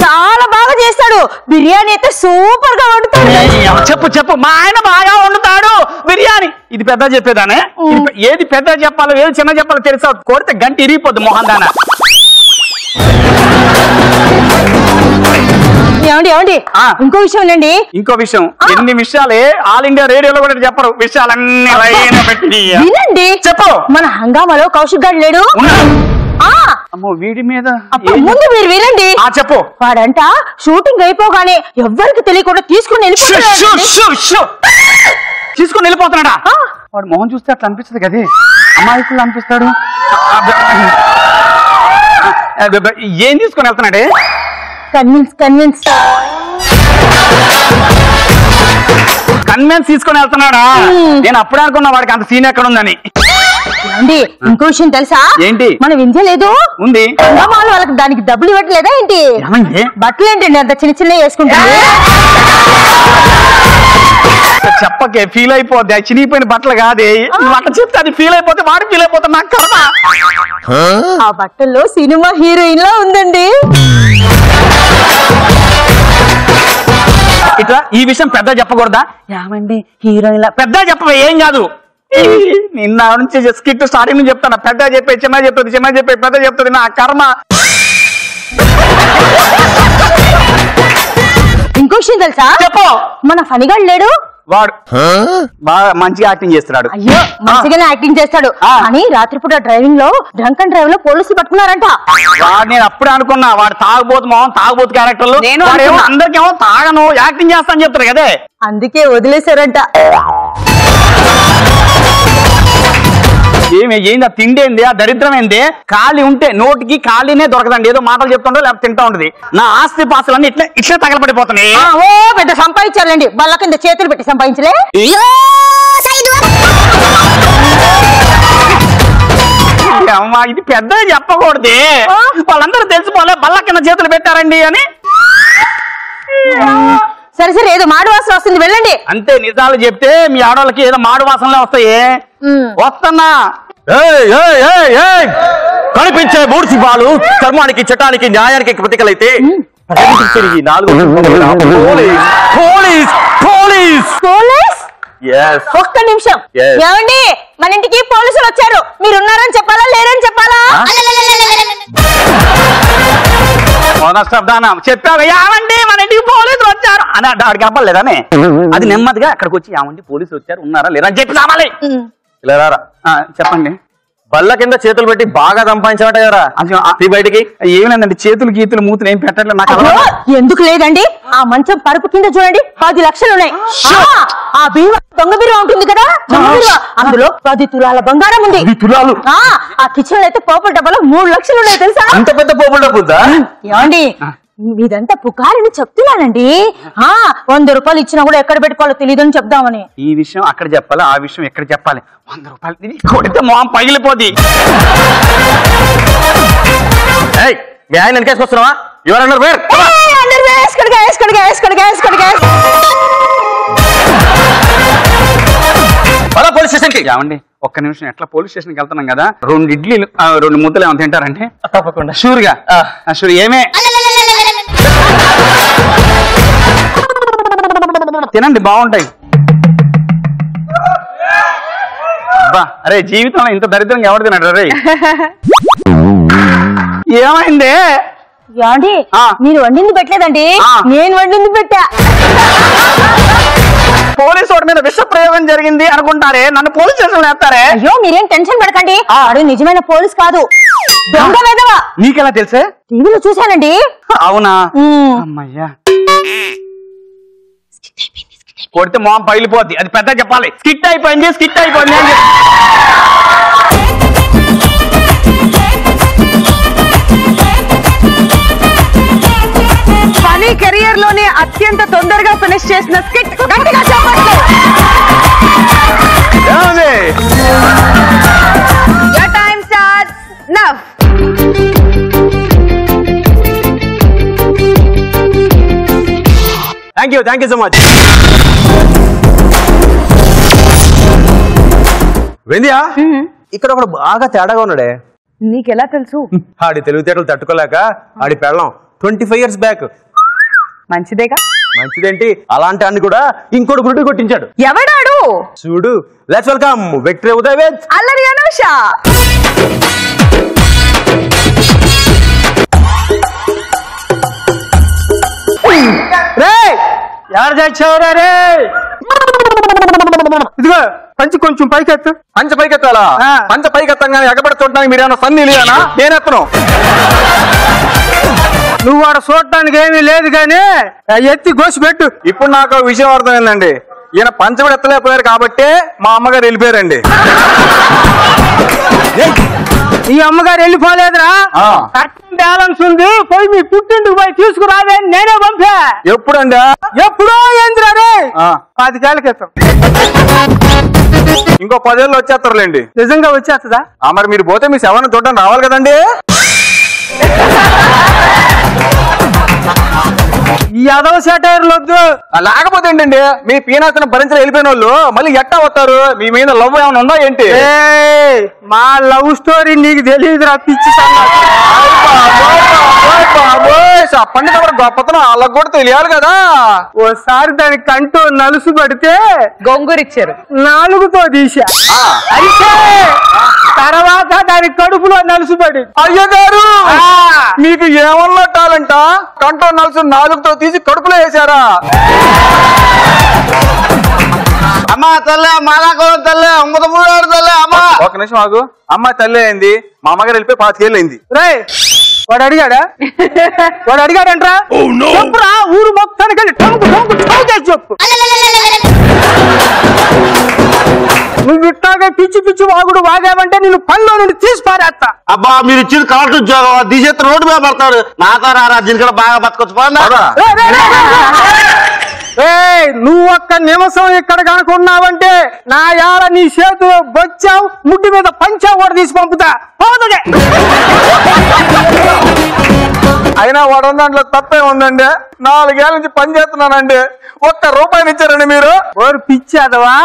చాలా బాగా చేస్తాడు. బిర్యానీ అయితే సూపర్ గా వండుతాడు. చెప్పు మా ఆయన బాగా వండుతాడు బిర్యానీ. ఇది పెద్ద చెప్పేదానే? ఏది పెద్ద చెప్పాలో ఏది చిన్న చెప్పాలో తెలుసా? కొడితే గంట ఇరిగిపోద్దు మొహం దానా. ఏమండి ఇంకో విషయం అండి. ఇంకో విషయం, ఎన్ని విషయాలే ఆల్ ఇండియా రేడియోలో కూడా చెప్పరు. విషయాలన్నీ వినండి. చెప్పు. మన హంగామాలో కౌశిక్ గారు లేడు? అమ్మో వీడి మీద. ముందు మీరు వినండి. చెప్పు. వాడంట షూటింగ్ అయిపోగానే ఎవ్వరికి తెలియకుండా తీసుకుని వెళ్ళిపోతున్నాడా? వాడు మొహం చూస్తే అట్లా అనిపిస్తుంది కదే, అమాయకులు అనిపిస్తాడు. ఏం తీసుకొని వెళ్తున్నాడే? కన్విన్స్ తీసుకొని వెళ్తున్నాడా? నేను అప్పుడే అనుకున్నా వాడికి అంత సీన్ ఎక్కడ ఉందని. ఇంకో విషయం తెలుసా? ఏంటి? మన వింజ లేదు ఉంది, వాళ్ళకి దానికి డబ్బులు ఇవ్వట్లేదా ఏంటి? బట్టలు ఏంటండి అంత చిన్న వేసుకుంటుంది? చెప్పకే, ఫీల్ అయిపోద్ది. చినిగిపోయిన బట్టలు కాదే, అట్లా చెప్తే అది ఫీల్ అయిపోతే వాడు ఫీల్ అయిపోతా. నాకు కర్మ. ఆ బట్టల్లో సినిమా హీరోయిన్ లా ఉందండి. ఇట్లా ఈ విషయం పెద్ద చెప్పకూడదా? ఏమండి హీరోయిన్ లా పెద్ద చెప్పవే, ఏం కాదు. నిన్న నుంచి స్కిట్ స్టార్టింగ్ నుంచి చెప్తాను. పెద్ద చెప్పే, చిన్న చెప్తుంది, చిన్న చెప్పే, పెద్ద చెప్తుంది. నా కర్మ. ఇంకో విషయం తెలుసా? చెప్పు. మన ఫణిగాడు లేడు? వాడు బాగా మంచిగా యాక్టింగ్ చేస్తున్నాడు. అయ్యో మంచిగానే యాక్టింగ్ చేస్తాడు, కానీ రాత్రిపూట డ్రైవింగ్ లో డ్రంక్ అండ్ డ్రైవ్ లో పోలీసులు పట్టుకున్నారంట. వాడు నేను అప్పుడే అనుకున్నా, వాడు తాగుబోతు మొహం, తాగుబోతు క్యారెక్టర్ లో. అందరికేమో తాగను యాక్టింగ్ చేస్తా అని చెప్తారు కదే, అందుకే వదిలేశారంట. ఏంది ఆ తిండి ఏంది, ఆ దరిద్రం ఏంది? ఖాళీ ఉంటే నోటికి ఖాళీనే దొరకదండి. ఏదో మాటలు చెప్తుండో లేకపోతే తింటా ఉంటది. నా ఆస్తి పాస్తులన్నీ ఇట్లా తగలబడిపోతున్నాయి. ఓ పెద్ద సంపాదించాలండి, బల్ల కింద చేతులు పెట్టి సంపాదించలే. అమ్మా ఇది పెద్దగా చెప్పకూడదు, వాళ్ళందరూ తెలిసిపోలే బల్ల కింద చేతులు పెట్టారండి అని. సరే సరే ఏదో మాడు వాసన వస్తుంది వెళ్ళండి. అంతే, నిజాలు చెప్తే మీ ఆడవాళ్ళకి ఏదో మాడు వాసనలే వస్తాయి. వస్తున్నా. కనిపించే మూర్తి బాలు చర్మానికి, చట్టానికి, న్యాయానికి ప్రతీకలైతే తిరిగి 4 పోలీస్ పోలీస్ పోలీస్ yes ఒక్క నిమిషం. Yes. ఏమండి మన ఇంటికి పోలీసులు వచ్చారు, మీరు ఉన్నారని చెప్పాలా లేరని చెప్పాలా? చెప్పావు ఏమండి మన ఇంటికి పోలీసులు వచ్చారు అని అడిగి అవ్వలేదానే. అది నెమ్మదిగా అక్కడికి వచ్చి ఏమండి పోలీసులు వచ్చారు ఉన్నారా లేరా అని చెప్పి రావాలి. ఇలా రారా. చెప్పండి. బల్ల కింద చేతులు పెట్టి బాగా సంపాదించమంట కదా బయటికి. ఏం లేదండి, చేతులు గీతులు మూతులు ఏం పెట్టట్లేదు నాకు. ఎందుకు లేదండి, ఆ మంచం పరుపు కింద చూడండి 10 లక్షలు ఉన్నాయి. ఆ బీరువా దొంగ బీరువా ఉంటుంది కదా, అందులో 10 తులాల బంగారం ఉంది. ఆ కిచెన్ లో అయితే పోపుల డబ్బాలో 3 లక్షలు ఉన్నాయి తెలుసా? అంత పెద్ద పోపుల డబ్బుదా? ఏమండి మీదంతా పుకారని చెప్తున్నానండి. 100 రూపాయలు ఇచ్చినా కూడా ఎక్కడ పెట్టుకోవాలో తెలియదని చెప్దామని. ఈ విషయం అక్కడ చెప్పాలి, ఆ విషయం ఎక్కడ చెప్పాలి. 100 రూపాయలు కొడితే మొహం పగిలిపోద్ది. మీ ఆయన వెనకేసుకొస్తున్నావా? ఎవరన్నారు పోలీస్ స్టేషన్ కి. ఏమండి ఒక్క నిమిషం, ఎట్లా పోలీస్ స్టేషన్కి వెళ్తున్నాం కదా, 2 ఇడ్లీలు 2 ముద్దలు ఏమైనా తింటారంటే? తప్పకుండా. షూర్గా షూర్. ఏమే తినండి బాగుంటాయి. అరే జీవితంలో ఇంత దరిద్రంగా ఎవరు తిన్నాడు? అరే ఏమైంది? ఏమండి మీరు వండింది పెట్టలేదండి, నేను వండింది పెట్టా. పోలీసు వాడి మీద విష ప్రయోగం జరిగింది అనుకుంటారే, నన్ను పోలీస్ స్టేషన్ వేస్తారే. అయ్యో మీరేం టెన్షన్ పడకండి, వాడు నిజమైన పోలీస్ కాదు, దొంగ వెధవ. నీకెలా తెలుసే? టీవీలో చూశానండి. అవునా? అమ్మయ్యా, కొడితే మొహం పగిలిపోద్ది. అది పెద్ద చెప్పాలి. స్కిట్ అయిపోయింది, స్కిట్ అయిపోయింది అని చెప్పి. ఫనీ కెరియర్ లోనే అత్యంత తొందరగా ఫినిష్ చేసిన స్కిట్. గట్టిగా చెప్పండి. Your time starts now. Thank you so much. వెందియా, ఇక్కడ ఒకడు బాగా తేడాగా ఉన్నాడే. నీకెలా తెలుసు? ఆడి తెలివితేటలు తట్టుకోలేక ఆడి పెళ్ళం 25 years బ్యాక్. మంచిదేగా. మంచిదేంటి, అలాంటి అన్ని కూడా ఇంకోటి గురుడు కొట్టించాడు. ఎవడాడు? చూడు. Let's welcome victory Uday with అల్లరి అనూష. ఎవరు తెచ్చావురా రే? ఇదిగో పంచి కొంచెం పైకెత్తు. పంచ పైకెత్తాలా? పంచ పైకెత్తంగానే ఎగబడి చూడటానికి మీరేమన్నా సన్ని లేనా? నేనెత్తను. నువ్వు వాడు చూడటానికి ఏమీ లేదు కానీ ఎత్తి గోసి పెట్టు. ఇప్పుడు నాకు విషయం అర్థమైందండి. ఈయన పంచ కూడా ఎత్తలేకపోయారు కాబట్టి మా అమ్మగారు వెళ్ళిపోయారండి. ఈ అమ్మగారు వెళ్ళిపోలేదురా, బ్యాలెన్స్ ఉంది, పోయి మీ పుట్టింటికి పోయి తీసుకురావే, నేనే పంపా. ఎప్పుడండి? ఎప్పుడో ఏందిరా రే? 10 ఏళ్ల క్రితం. ఇంకో 10 ఏళ్ళు వచ్చేస్తారులేండి. నిజంగా వచ్చేస్తుందా? మరి మీరు పోతే మీ శవాన్ని చూడడానికి రావాలి కదండి. ఈ అదవ సెటైర్లు వద్దు. లేకపోతే ఏంటండి, మీ పీనాతను భరించిన వెళ్ళిపోయిన వాళ్ళు మళ్ళీ ఎట్టా వస్తారు? మీ మీద లవ్ ఏమైనా ఉందా ఏంటి? మా లవ్ స్టోరీ నీకు తెలియదురా పిచ్చి. పండిత గొప్పతనం వాళ్ళకు కూడా తెలియాలి కదా. ఓసారి దానికి కంటూ నలుసు పడితే గొంగురిచ్చారు, 4తో తీసా. అయితే తర్వాత దాని కడుపులో నలుసు పడి. అయ్యగారు మీకు ఏమన్నా టాలెంటా? కంటో నలుసు 4తో తీసి కడుపులో వేసారా? అమ్మా తల్లి, మాలాకో తల్లి, అమ్మదమ్ముడు తల్లి. అమ్మ ఒక నిమిషం ఆగు. అమ్మాయి తల్లి అయింది, మా అమ్మగారు వెళ్ళిపోయి 25 ఏళ్ళు అయింది. రే వాడు అడిగాడా? వాడు అడిగాడంట్రా? చెప్పురా, ఊరు మొత్తానికి వెళ్ళి టంకు టంకు టంకు చేసి చెప్పు. నువ్వు ఇట్లాగే పిచ్చి పిచ్చి వాగుడు వాగావంటే నేను పనిలో నుండి తీసి పారేస్తా. అబ్బా మీరు ఇచ్చింది కరెక్ట్ ఉద్యోగం, తీసేస్తే రోడ్డు మీద పడతాడు. నాతో రారా, దీనికి కూడా బాగా బతకొచ్చు. నువ్వు ఒక్క నిమిషం ఇక్కడ కనుకున్నావంటే నా యాడ నీ చేతిలో బొచ్చావు, ముడ్డి మీద పంచావు కూడా తీసి పంపుతా. అయినా వాడు దాంట్లో తప్పే ఉందండి. 4 ఏళ్ల నుంచి పని చేస్తున్నానండి, ఒక్క రూపాయిని ఇచ్చారండి మీరు? ఓరు పిచ్చాదవా,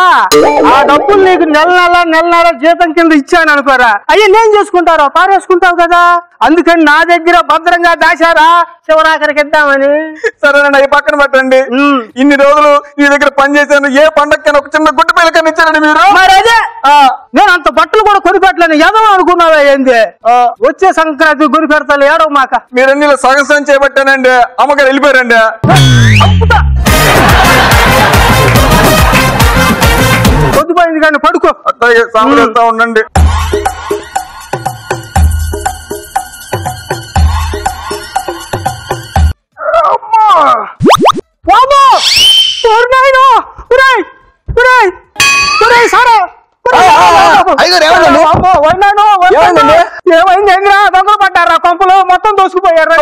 ఆ డబ్బులు నీకు నెల నెల జీతం కింద ఇచ్చాను అనుకోరా, అయ్యి నేను చేసుకుంటారా, పారేసుకుంటావు కదా, అందుకని నా దగ్గర భద్రంగా దాచారా శివరాఖరికి ఇద్దామని. సరేనండి, అవి పక్కన పెట్టండి. ఇన్ని రోజులు నీ దగ్గర పని చేశాను, ఏ పండగకైనా ఒక చిన్న గుడ్డ పిల్లకని ఇచ్చారండి మీరు? మరి అదే నేను అంత బట్టలు కూడా కొనిపెట్టలేను, ఏదో అనుకున్నావా ఏంది? వచ్చే సంక్రాంతి గురి పెడతాను, ఏడవ మాక. మీరన్నీ సగం చేయబట్టానండి, అమ్మగారు వెళ్ళిపోయారండి. పొద్దుపోయింది కానీ పడుకో. అట్లాగే సాంబడిస్తా ఉండండి. ఏమైంది? దొంగలు పడ్డారా కొంపలో, మొత్తం దోసుకుపోయారా?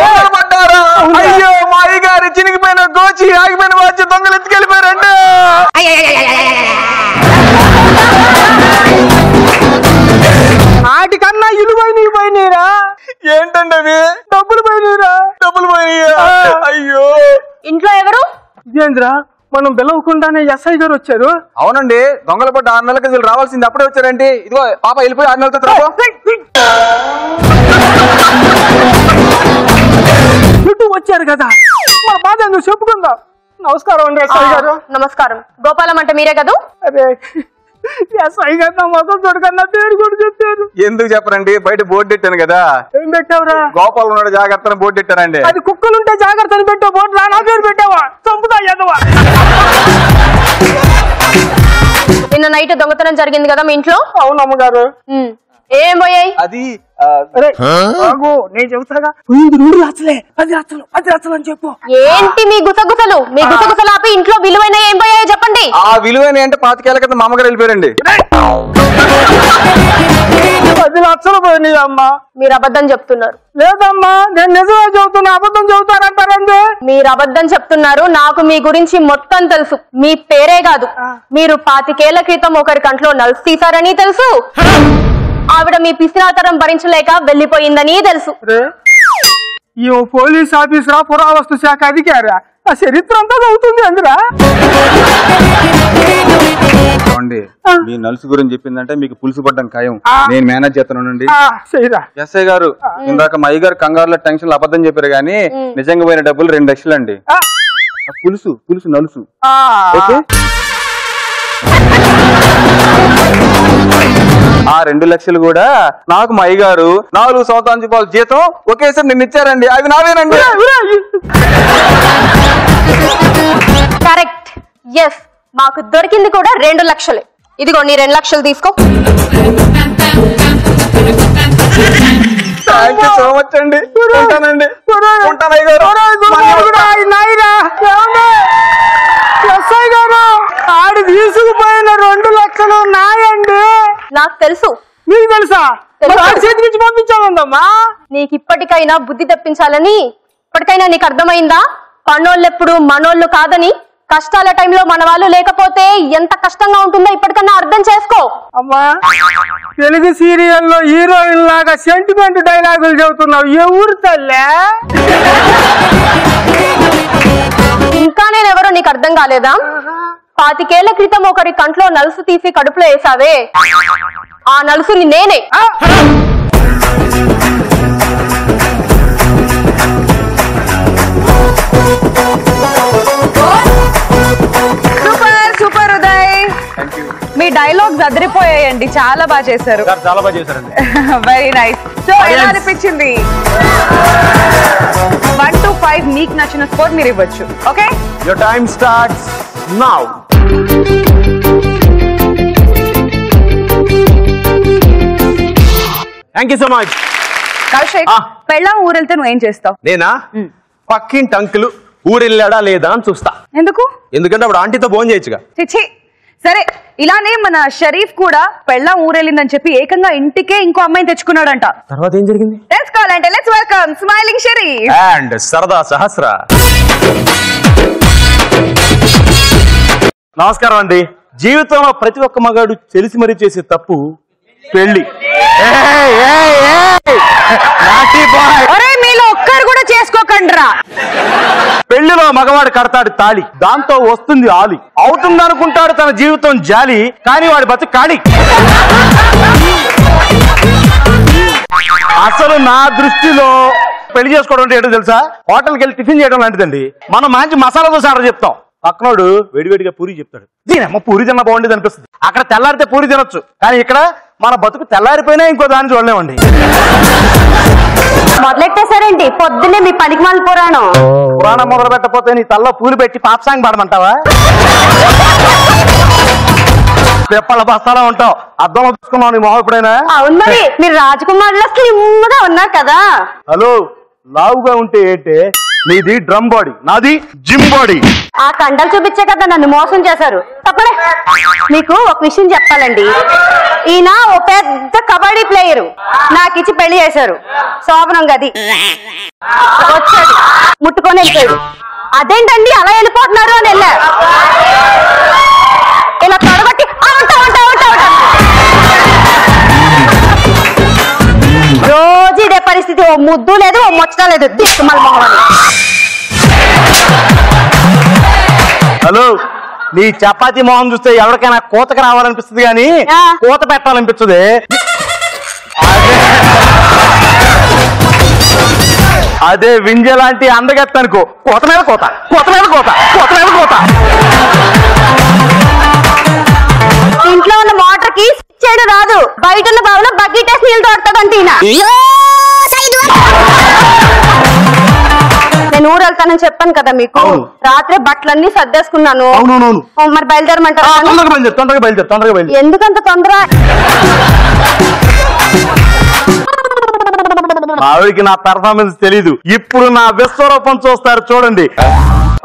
అయ్యో, మా అయ్యగారు చినిగిపోయిన గోచి ఆగిపోయిన వచ్చి దొంగలు ఎత్తుకెళ్ళిపోయారండి. వాటికన్నా ఇలువైనవి పోయినాయిరా. ఏంటండి అవి? డబ్బులు పోయినాయిరా. డబ్బులు పోయినాయా? అయ్యో, ఇంట్లో ఎవరు? ఇదేంద్రా, మనం పిలవకుండానే ఎస్ఐ గారు వచ్చారు. అవునండి, దొంగల పడ్డ 6 నెలల కింద రావాల్సింది అప్పుడే వచ్చారండి. ఇదిగో పాప వెళ్ళిపోయి 6 నెలలతో చుట్టూ వచ్చారు కదా, మన బాధ ఎందుకు చెప్పుకుందాం. నమస్కారం అండి ఎస్ఐ గారు. నమస్కారం. గోపాలం అంటే మీరే కదా? అదే ఎస్ఐ గారు నా మొత్తం చూడకన్నా పేరు కూడా చెప్పారు. ఎందుకు చెప్పరండి, బయట బోర్డు పెట్టాను కదా. ఏం పెట్టావురా? గోపాల్ ఉన్నాడు జాగ్రత్త బోర్డు పెట్టానండి. అది కుక్కలుంటే జాగ్రత్త అని పెట్టావు, బోర్డు నా పేరు పెట్టావా? చంపుతా ఎదవా. నిన్న నైట్ దొంగతనం జరిగింది కదా మీ ఇంట్లో? అవును అమ్మగారు. ఏం పోయాయి? అది నేను చెబుతాగా, 2 లక్షలే, 10 లక్షలు 10 లక్షలు అని చెప్పు. ఏంటి మీ గుసగుసలు? మీ గుసగుసలు ఆపి ఇంట్లో విలువైన ఏం పోయాయో చెప్పండి. ఆ విలువైన అంటే 25 ఏళ్ల కింద మా అమ్మగారు వెళ్ళిపోయారండి. 10 లక్షలు పోయినాయి అమ్మా. మీరు అబద్ధం చెప్తున్నారు. లేదమ్మా, నేను నిజమే చెబుతున్నా, అబద్ధం చెబుతారంటారండి. మీరు అబద్ధం చెప్తున్నారు. నాకు మీ గురించి మొత్తం తెలుసు. మీ పేరే కాదు, మీరు 25 ఏళ్ల క్రితం ఒకరి కంట్లో నలుసు తీశారని తెలుసు. ఆవిడ మీ పిసినాతరం భరించలేక వెళ్లిపోయిందని తెలుసు. ఈ పోలీస్ ఆఫీసరా, పురావస్తు శాఖ అధికారా, ఆ చరిత్ర అంతా చదువుతుంది అందురా. మీ నలుసు గురించి చెప్పిందంటే మీకు పులుసు పడ్డం ఖాయం. నేను మేనేజ్ చేస్తానండి. ఎస్ఐ గారు, ఇందాక మా అయ్యగారు కంగారులో టెన్షన్ అబద్ధం చెప్పారు కానీ నిజంగా పోయిన డబ్బులు 2 లక్షలు అండి. పులుసు పులుసు నలుసు. ఓకే, ఆ 2 లక్షలు కూడా నాకు మా అయ్యగారు 4 సంవత్సరాల జీతం ఒకేసారి నిన్న ఇచ్చారండి. అవి నావేనండి. కరెక్ట్. ఎస్, మాకు దొరికింది కూడా 2 లక్షలే. ఇదిగో నీ 2 లక్షలు తీసుకో. థ్యాంక్ యూ సో మచ్ అండి. ఉంటానండి. ఎస్ఐ గారు, ఆడి తీసుకుపోయిన 2 లక్షలు నాయండి. నాకు తెలుసు. మీకు తెలుసా? చేతి నుంచి పంపించాలందమ్మా. నీకు ఇప్పటికైనా బుద్ధి తెప్పించాలని ఇప్పటికైనా నీకు అర్థమైందా? పన్నోళ్ళెప్పుడు మనోళ్ళు కాదని, కష్టాల టైంలో మన వాళ్ళు లేకపోతే ఎంత కష్టంగా ఉంటుందో ఇప్పటికన్నా అర్థం చేసుకో. అమ్మా, తెలుగు సీరియల్లో హీరోయిన్ లాగా సెంటిమెంట్ డైలాగులు చెబుతున్నావు. ఏ ఊరు తల్లే? ఇంకా నేనెవరో నీకు అర్థం కాలేదా? 25 ఏళ్ల క్రితం ఒకరి కంట్లో నలుసు తీసి కడుపులో వేసావే, ఆ నలుసుని నేనే. సూపర్ సూపర్ ఉదయ్, మీ డైలాగ్స్ అదిరిపోయాయండి, చాలా బాగా చేశారు. చాలా బాగా చేశారండి. Very nice. సో ఎలా అనిపించింది? 1 to 5 మీకు నచ్చిన స్కోర్ మీరు ఇవ్వచ్చు. Okay, your time starts now. Thank you so much. Kaushik, పెళ్ళాం ఊరెళ్తే నువ్వేం చేస్తావు? నేనా? పక్కింటి అంకులు ఊరెళ్ళాడా లేదా అని చూస్తా. ఎందుకు? ఎందుకంటే అప్పుడు ఆంటీతో ఫోన్ చేయొచ్చుగా. చిచ్చి, సరే ఇలానే మన షరీఫ్ కూడా పెళ్ళాం ఊరెళ్ళిందని చెప్పి ఏకంగా ఇంటికే ఇంకో అమ్మాయిని తెచ్చుకున్నాడంట. తర్వాత ఏం జరిగింది తెలుసుకోవాలంటే let's welcome smiling Sharif and సరదా సహస్ర. నమస్కారం అండి. జీవితంలో ప్రతి ఒక్క మగాడు తెలిసి మరీ చేసే తప్పు పెళ్లి. మీలో ఒక్కరు కూడా చేసుకోకండిరా. పెళ్లి పెళ్లిలో మగవాడు కడతాడు తాళి, దాంతో వస్తుంది ఆలి, అవుతుందనుకుంటాడు తన జీవితం జాలి, కానీ వాడి బతుకు ఖాళీ. అసలు నా దృష్టిలో పెళ్లి చేసుకోవడం అంటే ఏంటో తెలుసా? హోటల్కి వెళ్ళి టిఫిన్ చేయడం లాంటిదండి. మనం మంచి మసాలా దోశ ఆర్డర్ చెప్తాం, పక్కనోడు వేడివేడిగా పూరి చెప్తాడు, దీనమ్మ పూరి తిన్న బాగుండేది అనిపిస్తుంది. అక్కడ తెల్లారితే పూరి తినొచ్చు, కానీ ఇక్కడ మన బతుకు తెల్లారిపోయినా ఇంకో దాన్ని చూడలేమండి. మొదలెట్టేశారేంటి పొద్దున్నే మీ పనికి మాల పురాణం మొదలు పెట్టకపోతే నీ తల్లో పూలు పెట్టి పాప సాంగ్ పాడమంటావా? పెప్పల బస్తాలా ఉంటావు, అర్థం చూసుకున్నావు నీ మొహం ఎప్పుడైనా? అవును మరి, మీరు రాజకుమారులో స్లిమ్గా ఉన్నారు కదా. హలో, లావుగా ఉంటే ఏంటే? నీది డ్రమ్ బాడీ, నాది జిమ్ బాడీ. ఆ కండలు చూపించే కదా నన్ను మోసం చేశారు. తప్పలే, మీకు ఒక విషయం చెప్పాలండి. ఈయన ఓ పెద్ద కబడ్డీ ప్లేయరు, నాకు ఇచ్చి పెళ్లి చేశారు. శోభనం గది వచ్చాడు, ముట్టుకొని వెళ్ళిపోయాడు. అదేంటండి అలా వెళ్ళిపోతున్నారు అని వెళ్ళారు. ఇలా తొడగొట్టి రోజు ఇదే పరిస్థితి. ఓ ముద్దు లేదు, ఓ ముచ్చట లేదు. దిక్కుమల మొహం. హలో, నీ చపాతీ మొహం చూస్తే ఎవరికైనా కోతకు రావాలనిపిస్తుంది కానీ కోత పెట్టాలనిపిస్తుంది. అదే వింజ లాంటి అందగత్తనుకో, కోత మీద కోత, కోత మీద కోత, కోత మీద కోత. ఇంట్లో ఉన్న మోటార్ కి స్విచ్ చేయడం రాదు, బయట ఉన్న బావులో బకెట్ వేసి నీళ్ళు తోడతాడంటే నేను ఊరు వెళ్తానని చెప్పాను కదా మీకు. రాత్రి బట్టలన్నీ సర్దేసుకున్నాను. మరి బయలుదేరమంటారా? తొందరగా బయలుదేరు. ఎందుకంత తొందర? ఆవిడికి నా పెర్ఫార్మెన్స్ తెలీదు, ఇప్పుడు నా విశ్వరూపం చూస్తారు చూడండి.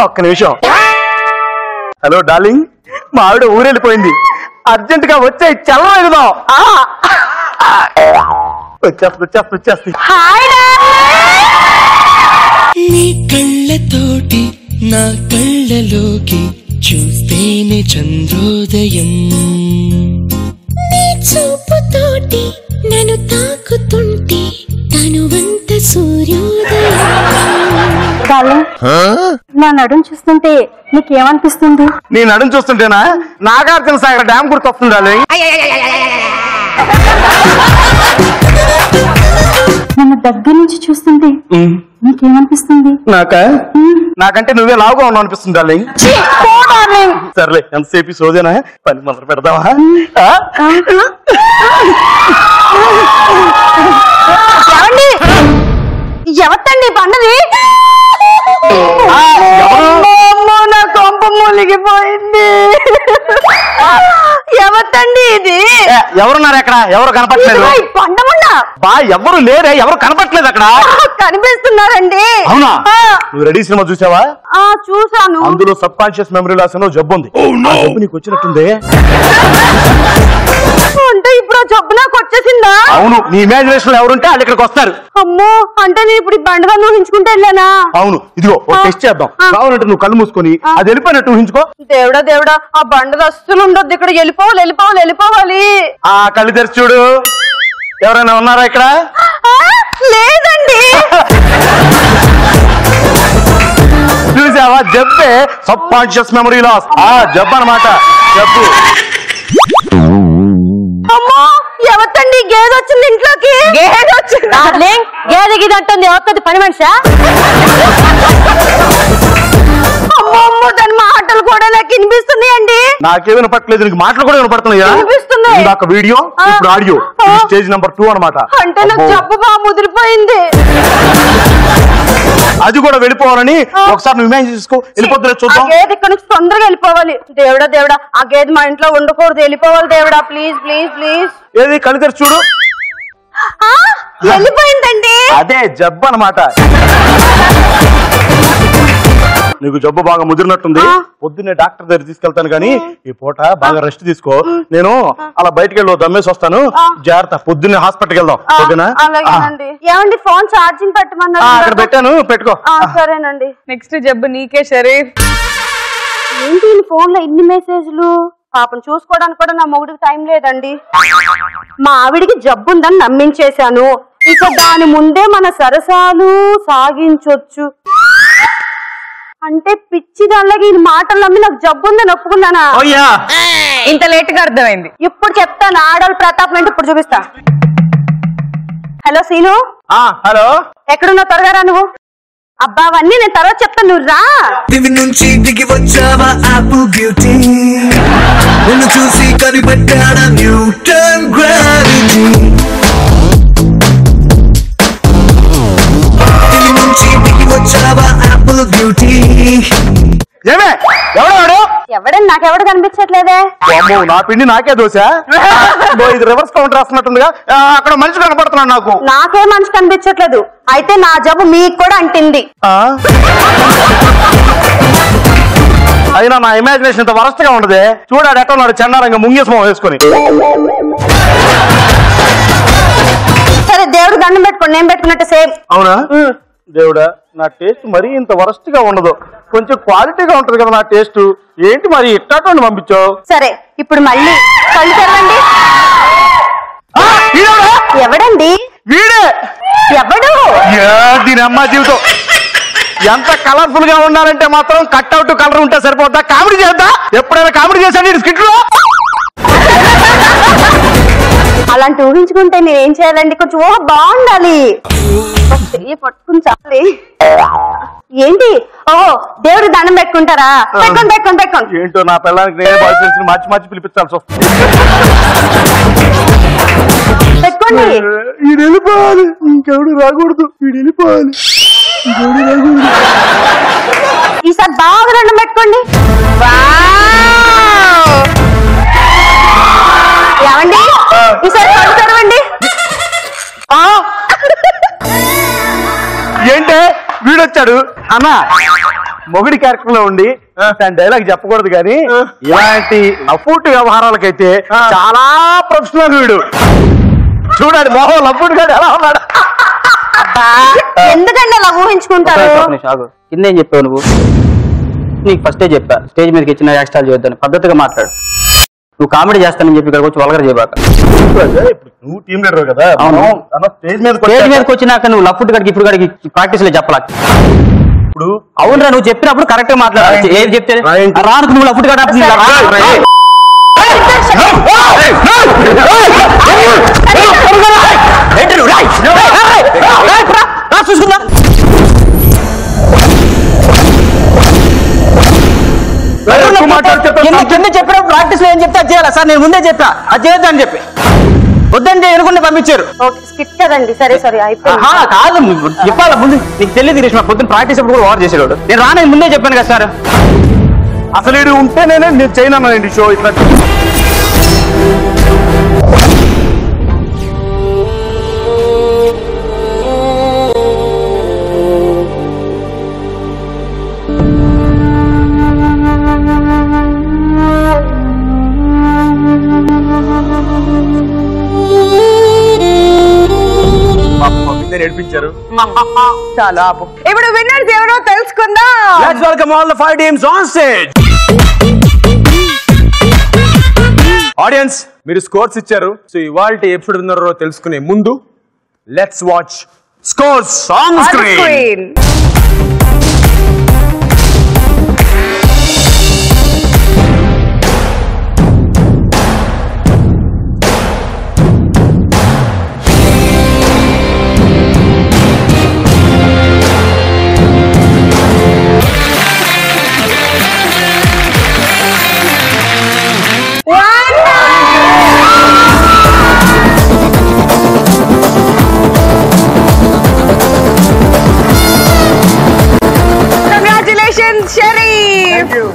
ఒక్క నిమిషం. హలో డార్లింగ్, మా ఆవిడ ఊరెళ్ళిపోయింది, అర్జెంట్ గా వచ్చే చల్లం ఎగుదాం. వచ్చేస్తుంది. నీ కళ్ళతోటి నా కళ్ళలోకి చూస్తేనే చంద్రోదయం, నీ చూపుతోటి నన్ను తాకుతుంటే తనువంత సూర్యోదయం. నా నడుం చూస్తుంటే నీకేమనిపిస్తుంది? నీ నడుం చూస్తుంటేనా నాగార్జున సాగర్ డ్యామ్ గుర్తొస్తుంది డార్లింగ్. నన్ను దగ్గర నుంచి చూస్తుంటే నీకేమనిపిస్తుంది? నాకంటే నువ్వే లావుగా ఉన్నావు అనిపిస్తుంది డార్లింగ్. సర్లే, ఎంతసేపు సోదేనా, పని మొదలు పెడదామా? ఎవతండి పండుది? నా కొంప మూలిగిపోయింది. ఎవతండి ఇది? ఎవరున్నారు అక్కడ? ఎవరు కనపట్లేదు? పండమున్నా బా, ఎవరు లేరే, ఎవరు కనపట్లేదు అక్కడ. కనిపిస్తున్నారండి. అవునా? నువ్వు రెడీ సినిమా చూసావా? చూసాను. అందులో సబ్ కాన్షియస్ మెమరీ లాస్ అనే జబ్బు ఉంది. జబ్బు నీకు వచ్చినట్టుంది. అంటే ఇప్పుడు ఆ జబ్బు నాకు వచ్చేసిందా? అవును, నీ ఇమాజినేషన్ ఎవరుంటే వాళ్ళు ఇక్కడికి వస్తారు. అమ్మో, అంటే నేను ఇప్పుడు ఈ బండగా ఊహించుకుంటే వెళ్ళానా? అవును, ఇదిగో టెస్ట్ చేద్దాం. కావాలంటే నువ్వు కళ్ళు మూసుకొని అది వెళ్ళిపోయినట్టు ఊహించుకో. దేవుడా దేవుడా, ఆ బండగా అస్సలు ఉండొద్దు, ఇక్కడ వెళ్ళిపోవాలి. ఆ కళ్ళు తెరిచి చూడు, ఎవరైనా ఉన్నారా ఇక్కడ? లేదండి. చూసావా, జబ్బే సబ్ కాన్షియస్ మెమరీ లాస్. జబ్బు అన్నమాట, జబ్బు. అమ్మో, ఎవతండి గేదె వచ్చింది ఇంట్లోకి? గేదె వచ్చింది? గేదె గిది అంటుంది, ఎవరిది పని మనిషా? అమ్మో, దాని మాటలు కూడా నాకు వినిపిస్తున్నాయండి. నాకే వినపట్లేదు, నీకు మాటలు కూడా వినపడుతున్నాయా? వినిపిస్తున్నాయి. ఇందాక వీడియో, ఇప్పుడు ఆడియో. స్టేజ్ నెంబర్ 2 అన్నమాట. అంటే నాకు జబ్బు బాగా ముదిరిపోయింది. అది కూడా వెళ్ళిపోవాలని ఒకసారి నువ్వు ఇమాజిన్ చేసుకో. వెళ్ళిపోతున్నా చూద్దాం. గేదె ఇక్కడ నుంచి తొందరగా వెళ్ళిపోవాలి. దేవుడా, ఆ గేదె మా ఇంట్లో ఉండకూడదు, వెళ్ళిపోవాలి దేవుడా, ప్లీజ్. ఏది, కళ్ళు తెరిచి చూడు. వెళ్ళిపోయిందండి. అదే జబ్బు అన్నమాట. నీకు జబ్బు బాగా ముదిరినట్టుంది, పొద్దున్నే డాక్టర్ దగ్గర తీసుకెళ్తాను గానీ ఈ పూట బాగా రెస్ట్ తీసుకో. నేను అలా బయటకు వెళ్ళి దమ్మేసి వస్తాను, జాగ్రత్త. పొద్దున్నే హాస్పిటల్కి వెళ్దాం, ఓకేనా? ఏమండి, ఫోన్ ఛార్జింగ్ పెట్టమన్నారు. అక్కడ పెట్టాను, పెట్టుకో. సరేనండి. నెక్స్ట్ జబ్బు నీకే షరీఫ్. ఏంటి ఫోన్ లో ఇన్ని మెసేజ్లు? పాపం చూసుకోవడానికి కూడా నా మొగుడికి టైం లేదండి. మా ఆవిడికి జబ్బుందని నమ్మించేశాను, ఇక దాని ముందే మన సరసాలు సాగించొచ్చు. అంటే పిచ్చి దానిలాగా ఈ మాటలు నమ్మి నాకు జబ్బు ఉందని ఒప్పుకున్నానా? ఇంత లేట్ గా అర్థమైంది. ఇప్పుడు చెప్తాను ఆడవాళ్ళ ప్రతాపం ఏంటి ఇప్పుడు చూపిస్తా. Hello scene. హలో, ఎక్కడున్నావు? త్వరగా రా నువ్వు. అబ్బా అవన్నీ నేను తర్వాత చెప్తాను, నువ్వు రా. దివి నుంచి దిగి వచ్చావా ఆపిల్ బ్యూటీ, నిన్ను చూసి కనిపెట్టాడా న్యూటన్ గ్రావిటీ. దివి నుంచి దిగి వచ్చావా ఆపిల్ బ్యూటీ. ఏమే ఎవడు? ఎవడని నాకెవడు కనిపించట్లేదే. నా పిండి నాకే దోశ. ఇది రివర్స్ కౌంటర్ రాస్తున్నట్టుందిగా. అక్కడ మనిషి కనపడుతున్నాడు నాకు. నాకే మనిషి కనిపించట్లేదు. అయితే నా జబ్బు మీకు కూడా అంటింది. అయినా నా ఇమాజినేషన్ ఇంత వరస్ట్ గా ఉండదే. చూడాడు ఎట్లా ఉన్నాడు చండాలంగా ముంగేసం వేసుకొని. సరే దేవుడు దండం పెట్టుకోండి, నేను పెట్టుకున్నట్టు సేమ్. అవునా? దేవుడా, నా టేస్ట్ మరీ ఇంత వరస్ట్ గా ఉండదు, కొంచెం క్వాలిటీగా ఉంటది కదా నా టేస్ట్. ఏంటి మరి ఇట్టాటోని పంపించావు? సరే ఇప్పుడు మళ్ళీ కళ్ళు తెరవండి. ఎవడండి? వీడే. ఎవడు? దీని అమ్మ జీవితం ఎంత కలర్ఫుల్ గా ఉండాలంటే మాత్రం కట్అవుట్ కలర్ ఉంటే సరిపోద్దా? కామెడీ చేద్దా? ఎప్పుడైనా కామెడీ చేశాను ఈ స్కిట్ లో? అలాంటి ఊహించుకుంటే నేనేం చేయాలండి? కొంచెం ఊహ బాగుండాలి. చెయ్యి పట్టుకుని చాలి. ఏంటి? ఓహో దేవుడు దండం పెట్టుకుంటారా? పెట్టుకోండి. ఏంటో నా పిల్లలకి నేనే బాగా తెలిసి మార్చి పిలిపించాల్సి వస్తుంది. పెట్టుకోండి. వీడు వెళ్ళిపోవాలి, ఇంకెవడు రాకూడదు. వీడు వెళ్ళిపోవాలి. ఈసారి బాగా దండం పెట్టుకోండి. ఏమండి ఈసారి కళ్ళు తెరవండి. ఏంటే వీడొచ్చాడు అన్న. మొగుడి క్యారెక్టర్ లో ఉండి దాని డైలాగ్ చెప్పకూడదు కానీ ఇలాంటి లఫూట్ వ్యవహారాలకైతే చాలా ప్రొఫెషనల్ వీడు. చూడండి మొహం లఫూట్ గారు ఎలా ఉన్నాడు. ఎందుకండి అలా ఊహించుకుంటారు? కిందేం చెప్పావు నువ్వు? నీకు ఫస్టే చెప్పా స్టేజ్ మీదకి ఇచ్చిన ఎక్స్ట్రా చేయొద్దని. పద్ధతిగా మాట్లాడు. నువ్వు కామెడీ చేస్తానని చెప్పి ఇక్కడికి వచ్చి వల్గర్ చేయబాక. నువ్వు టీమ్ లీడర్ కదా. స్టేజ్ మీదకి వచ్చినాక నువ్వు లఫ్ట్ గడికి ఇప్పుడు గడికి ప్రాక్టీస్ లో చెప్పాల. ఇప్పుడు అవునరా నువ్వు చెప్పినప్పుడు కరెక్ట్ గా మాట్లాడాలి. ఏది చెప్తే రానుకు నువ్వు లఫ్ట్ గడ చూసుకుందా. కింద చెప్పినప్పుడు ప్రాక్టీస్ లో ఏం చెప్తే అది చేయాలా సార్? నేను ముందే చెప్పా అది చేయొద్దు అని చెప్పి వద్దంటే ఎనుకుంటే పంపించారు. స్కిట్ కదండి. సరే కాదు చెప్పాలా ముందు. నీకు తెలియదు గ్రీష్మ, పొద్దున్న ప్రాక్టీస్ అప్పుడు కూడా ఓవర్ చేసేవాడు. నేను రానని ముందే చెప్పాను కదా సార్. అసలు ఇది ఉంటే నేను చేయనన్నానండి షో ఇట్లా. నేర్పించారు. చాలా ఆపు. ఇప్పుడు విన్నర్స్ ఎవరో తెలుసుకుందాం. Let's welcome all the 5 teams on stage. Audience మీరు స్కోర్స్ ఇచ్చారు. సో ఇవాల్టి ఎపిసోడ్ విన్నర్ తెలుసుకునే ముందు let's watch scores on screen.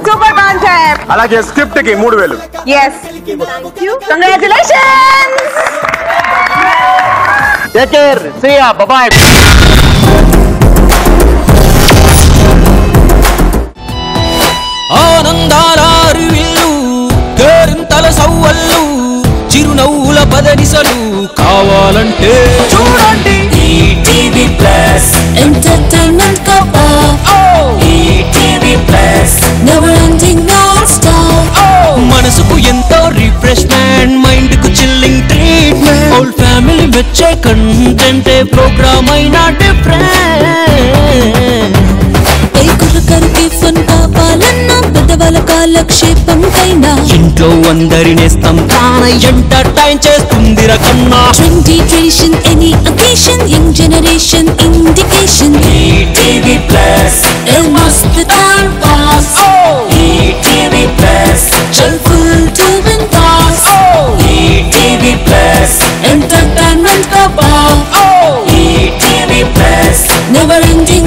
Super concept. అలాగే స్క్రిప్ట్ కి 3000. yes congratulations. Take care. See ya. Bye. ఆనందాల అరివిల్లు కేరింతల సవ్వళ్ళు చిరునవ్వుల పదనిసలు కావాలంటే చూడండి ETV plus entertainment cup. ETV plus never ending non stop. మనసుకు ఎంతో రిఫ్రెష్మెంట్, మైండ్ కు చిల్లింగ్ ట్రీట్మెంట్, హోల్ ఫ్యామిలీ వచ్చే కంటెంట్ ప్రోగ్రామ్ అయినా డిఫరెంట్. ఏ కుర్రకరికి షో అందరినేస్తాం తానై ఎంటర్టైన్ చేస్తుంది రకన్నా Trendy tradition, any occasion, young generation indication. ETV Plus A must time pass. ETV Plus Chal full to bindas. ETV Plus Entertainment ka bhav. ETV Plus Never ending